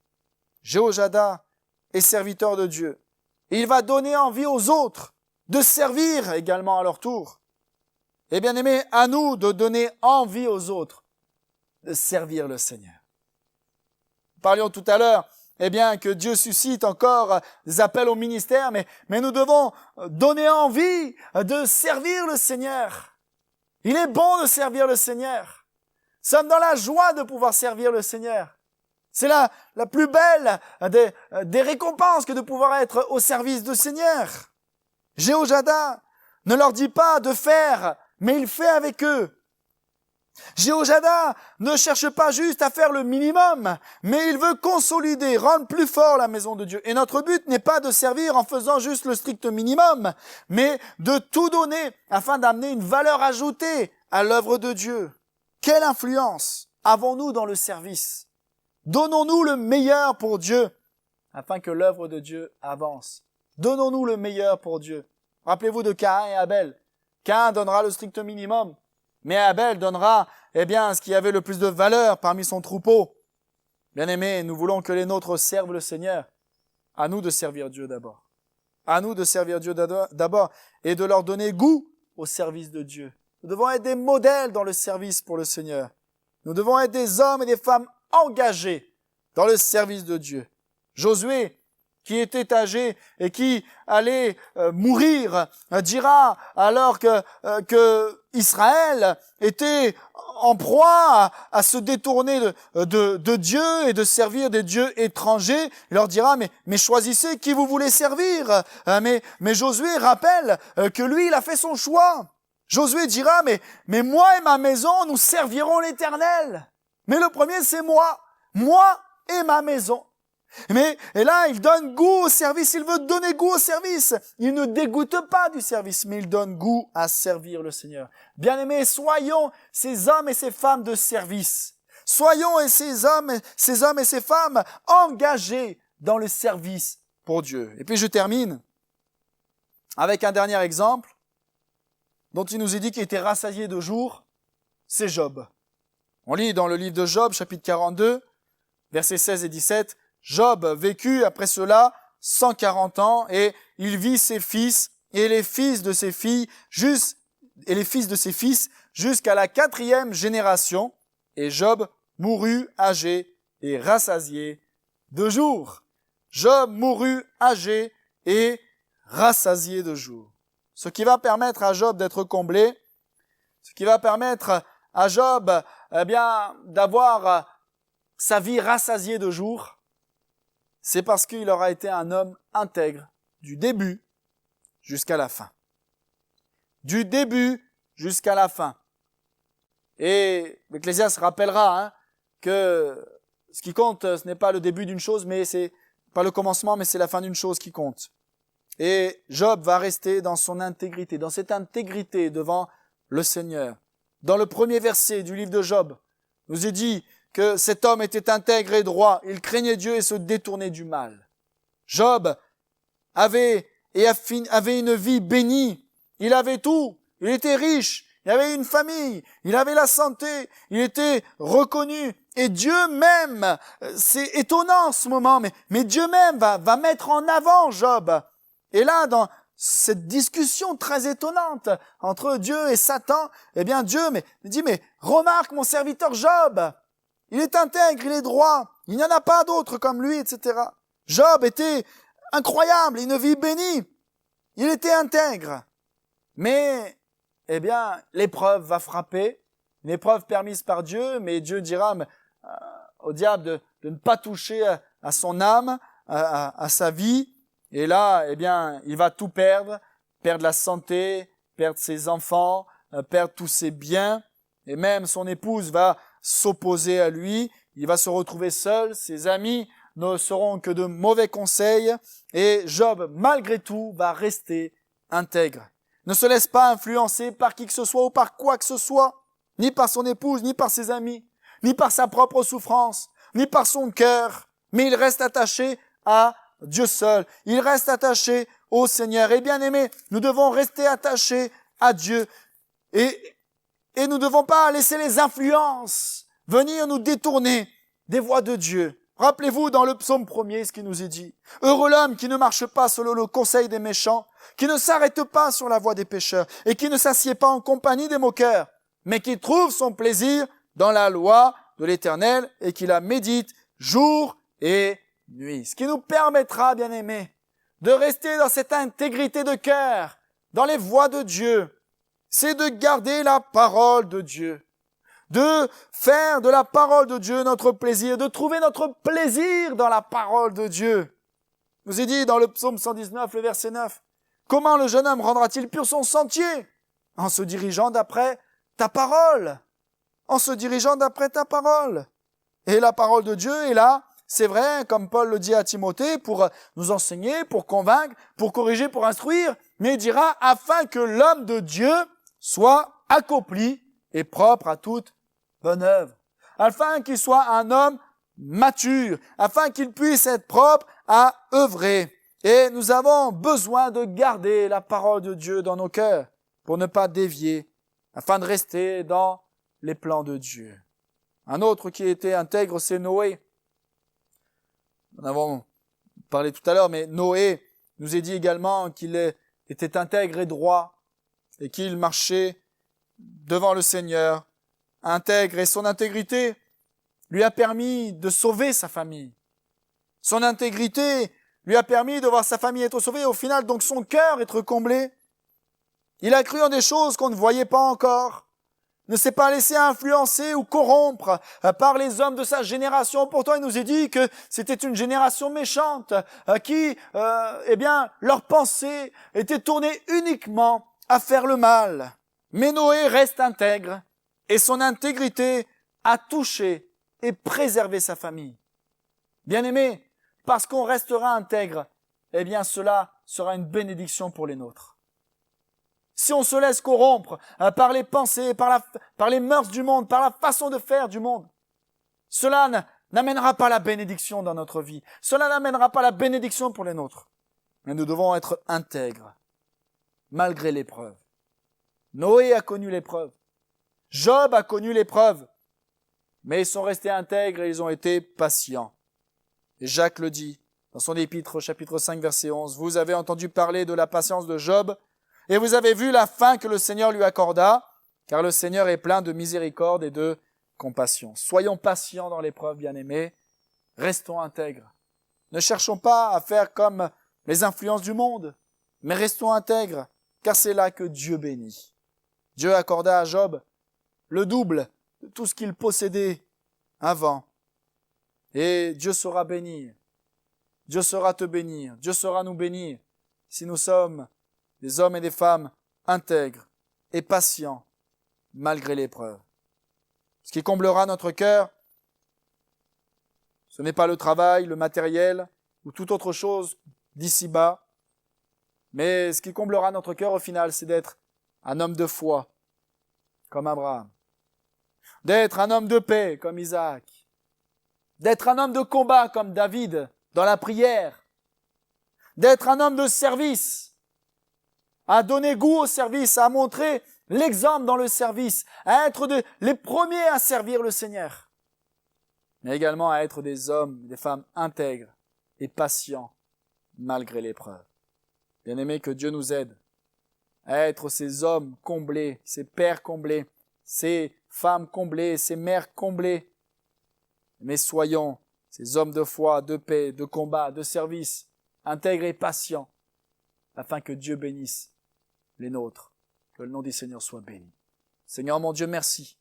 Jéhojada est serviteur de Dieu. Et il va donner envie aux autres de servir également à leur tour. Et bien aimé, à nous de donner envie aux autres de servir le Seigneur. Nous parlions tout à l'heure, que Dieu suscite encore des appels au ministère, mais nous devons donner envie de servir le Seigneur. Il est bon de servir le Seigneur. Nous sommes dans la joie de pouvoir servir le Seigneur. C'est la plus belle des récompenses que de pouvoir être au service du Seigneur. Jéhoiada ne leur dit pas de faire, mais il fait avec eux. Jéhoiada ne cherche pas juste à faire le minimum, mais il veut consolider, rendre plus fort la maison de Dieu. Et notre but n'est pas de servir en faisant juste le strict minimum, mais de tout donner afin d'amener une valeur ajoutée à l'œuvre de Dieu. Quelle influence avons-nous dans le service? Donnons-nous le meilleur pour Dieu afin que l'œuvre de Dieu avance. Donnons-nous le meilleur pour Dieu. Rappelez-vous de Caïn et Abel. Caïn donnera le strict minimum, mais Abel donnera, ce qui avait le plus de valeur parmi son troupeau. Bien-aimés, nous voulons que les nôtres servent le Seigneur. À nous de servir Dieu d'abord. À nous de servir Dieu d'abord et de leur donner goût au service de Dieu. Nous devons être des modèles dans le service pour le Seigneur. Nous devons être des hommes et des femmes engagés dans le service de Dieu. Josué, qui était âgé et qui allait mourir, dira alors que Israël était en proie à se détourner de Dieu et de servir des dieux étrangers. Il leur dira, mais choisissez qui vous voulez servir. Mais Josué rappelle que lui, il a fait son choix. Josué dira, mais moi et ma maison, nous servirons l'Éternel. Mais le premier, c'est moi et ma maison. Et là, il donne goût au service, il veut donner goût au service. Il ne dégoûte pas du service, mais il donne goût à servir le Seigneur. Bien-aimés, soyons ces hommes et ces femmes de service. Soyons ces hommes et ces femmes engagés dans le service pour Dieu. Et puis je termine avec un dernier exemple dont il nous est dit qu'il était rassasié de jour, c'est Job. On lit dans le livre de Job, chapitre 42, versets 16 et 17, Job vécut après cela 140 ans et il vit ses fils et les fils de ses filles jusqu'à la 4e génération. Et Job mourut âgé et rassasié de jours. Job mourut âgé et rassasié de jours. Ce qui va permettre à Job d'être comblé, ce qui va permettre à Job, d'avoir sa vie rassasiée de jours, c'est parce qu'il aura été un homme intègre du début jusqu'à la fin. Du début jusqu'à la fin. Et l'Ecclésiaste rappellera que ce qui compte, ce n'est pas le début d'une chose, mais c'est pas le commencement, mais c'est la fin d'une chose qui compte. Et Job va rester dans son intégrité, dans cette intégrité devant le Seigneur. Dans le premier verset du livre de Job, nous est dit que cet homme était intègre et droit, il craignait Dieu et se détournait du mal. Job avait une vie bénie, il avait tout, il était riche, il avait une famille, il avait la santé, il était reconnu. Et Dieu même, c'est étonnant en ce moment, mais Dieu même va mettre en avant Job. Et là, dans cette discussion très étonnante entre Dieu et Satan, Dieu dit, remarque mon serviteur Job, il est intègre, il est droit, il n'y en a pas d'autre comme lui, etc. Job était incroyable, une vie bénie, il était intègre. Mais, l'épreuve va frapper, une épreuve permise par Dieu, mais Dieu dira au diable de ne pas toucher à son âme, à sa vie. Et là, il va tout perdre la santé, perdre ses enfants, perdre tous ses biens, et même son épouse va s'opposer à lui, il va se retrouver seul, ses amis ne seront que de mauvais conseils, et Job, malgré tout, va rester intègre. Ne se laisse pas influencer par qui que ce soit ou par quoi que ce soit, ni par son épouse, ni par ses amis, ni par sa propre souffrance, ni par son cœur, mais il reste attaché à Dieu seul. Il reste attaché au Seigneur. Et bien aimé, nous devons rester attachés à Dieu. Et nous ne devons pas laisser les influences venir nous détourner des voies de Dieu. Rappelez-vous dans le psaume 1er ce qui nous est dit. Heureux l'homme qui ne marche pas selon le conseil des méchants, qui ne s'arrête pas sur la voie des pécheurs et qui ne s'assied pas en compagnie des moqueurs, mais qui trouve son plaisir dans la loi de l'Éternel et qui la médite jour et nuit. Ce qui nous permettra, bien-aimés, de rester dans cette intégrité de cœur, dans les voies de Dieu, c'est de garder la parole de Dieu, de faire de la parole de Dieu notre plaisir, de trouver notre plaisir dans la parole de Dieu. Il nous est dit dans le psaume 119, le verset 9, « Comment le jeune homme rendra-t-il pur son sentier? En se dirigeant d'après ta parole. » En se dirigeant d'après ta parole. Et la parole de Dieu est là, c'est vrai, comme Paul le dit à Timothée, pour nous enseigner, pour convaincre, pour corriger, pour instruire, mais il dira afin que l'homme de Dieu soit accompli et propre à toute bonne œuvre. Afin qu'il soit un homme mature, afin qu'il puisse être propre à œuvrer. Et nous avons besoin de garder la parole de Dieu dans nos cœurs pour ne pas dévier, afin de rester dans les plans de Dieu. Un autre qui était intègre, c'est Noé. Nous en avons parlé tout à l'heure, mais Noé nous est dit également qu'il était intègre et droit et qu'il marchait devant le Seigneur, intègre, et son intégrité lui a permis de sauver sa famille. Son intégrité lui a permis de voir sa famille être sauvée et au final donc son cœur être comblé. Il a cru en des choses qu'on ne voyait pas encore. Ne s'est pas laissé influencer ou corrompre par les hommes de sa génération. Pourtant, il nous est dit que c'était une génération méchante qui, leur pensée était tournée uniquement à faire le mal. Mais Noé reste intègre et son intégrité a touché et préservé sa famille. Bien-aimés, parce qu'on restera intègre, cela sera une bénédiction pour les nôtres. Si on se laisse corrompre par les pensées, par les mœurs du monde, par la façon de faire du monde, cela n'amènera pas la bénédiction dans notre vie. Cela n'amènera pas la bénédiction pour les nôtres. Mais nous devons être intègres, malgré l'épreuve. Noé a connu l'épreuve. Job a connu l'épreuve. Mais ils sont restés intègres et ils ont été patients. Et Jacques le dit dans son épître, chapitre 5, verset 11. « Vous avez entendu parler de la patience de Job, et vous avez vu la fin que le Seigneur lui accorda, car le Seigneur est plein de miséricorde et de compassion. » Soyons patients dans l'épreuve, bien-aimés. Restons intègres. Ne cherchons pas à faire comme les influences du monde, mais restons intègres, car c'est là que Dieu bénit. Dieu accorda à Job le double de tout ce qu'il possédait avant. Et Dieu saura bénir. Dieu saura te bénir. Dieu saura nous bénir si nous sommes des hommes et des femmes intègres et patients malgré l'épreuve. Ce qui comblera notre cœur, ce n'est pas le travail, le matériel ou toute autre chose d'ici-bas, mais ce qui comblera notre cœur au final, c'est d'être un homme de foi comme Abraham, d'être un homme de paix comme Isaac, d'être un homme de combat comme David dans la prière, d'être un homme de service, à donner goût au service, à montrer l'exemple dans le service, à être les premiers à servir le Seigneur, mais également à être des hommes, des femmes intègres et patients malgré l'épreuve. Bien-aimés, que Dieu nous aide à être ces hommes comblés, ces pères comblés, ces femmes comblées, ces mères comblées. Mais soyons ces hommes de foi, de paix, de combat, de service, intègres et patients, afin que Dieu bénisse les nôtres. Que le nom du Seigneur soit béni. Seigneur mon Dieu, merci.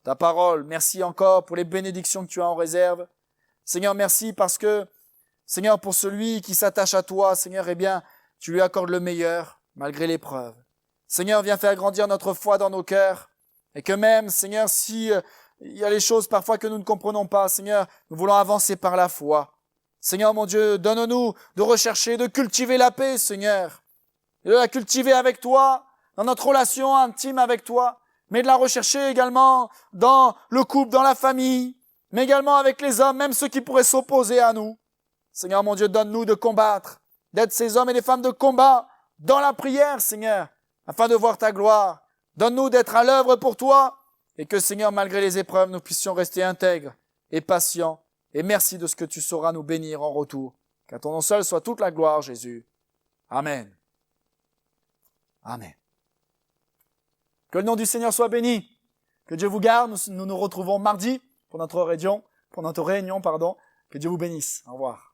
Ta parole, merci encore pour les bénédictions que tu as en réserve. Seigneur, merci parce que, Seigneur, pour celui qui s'attache à toi, Seigneur, tu lui accordes le meilleur, malgré l'épreuve. Seigneur, viens faire grandir notre foi dans nos cœurs, et que même, Seigneur, si il y a les choses parfois que nous ne comprenons pas, Seigneur, nous voulons avancer par la foi. Seigneur mon Dieu, donne-nous de rechercher, de cultiver la paix, Seigneur, et de la cultiver avec toi, dans notre relation intime avec toi, mais de la rechercher également dans le couple, dans la famille, mais également avec les hommes, même ceux qui pourraient s'opposer à nous. Seigneur mon Dieu, donne-nous de combattre, d'être ces hommes et des femmes de combat dans la prière, Seigneur, afin de voir ta gloire. Donne-nous d'être à l'œuvre pour toi, et que, Seigneur, malgré les épreuves, nous puissions rester intègres et patients. Et merci de ce que tu sauras nous bénir en retour. Qu'à ton nom seul soit toute la gloire, Jésus. Amen. Amen. Que le nom du Seigneur soit béni. Que Dieu vous garde. Nous nous retrouvons mardi pour notre réunion. Que Dieu vous bénisse. Au revoir.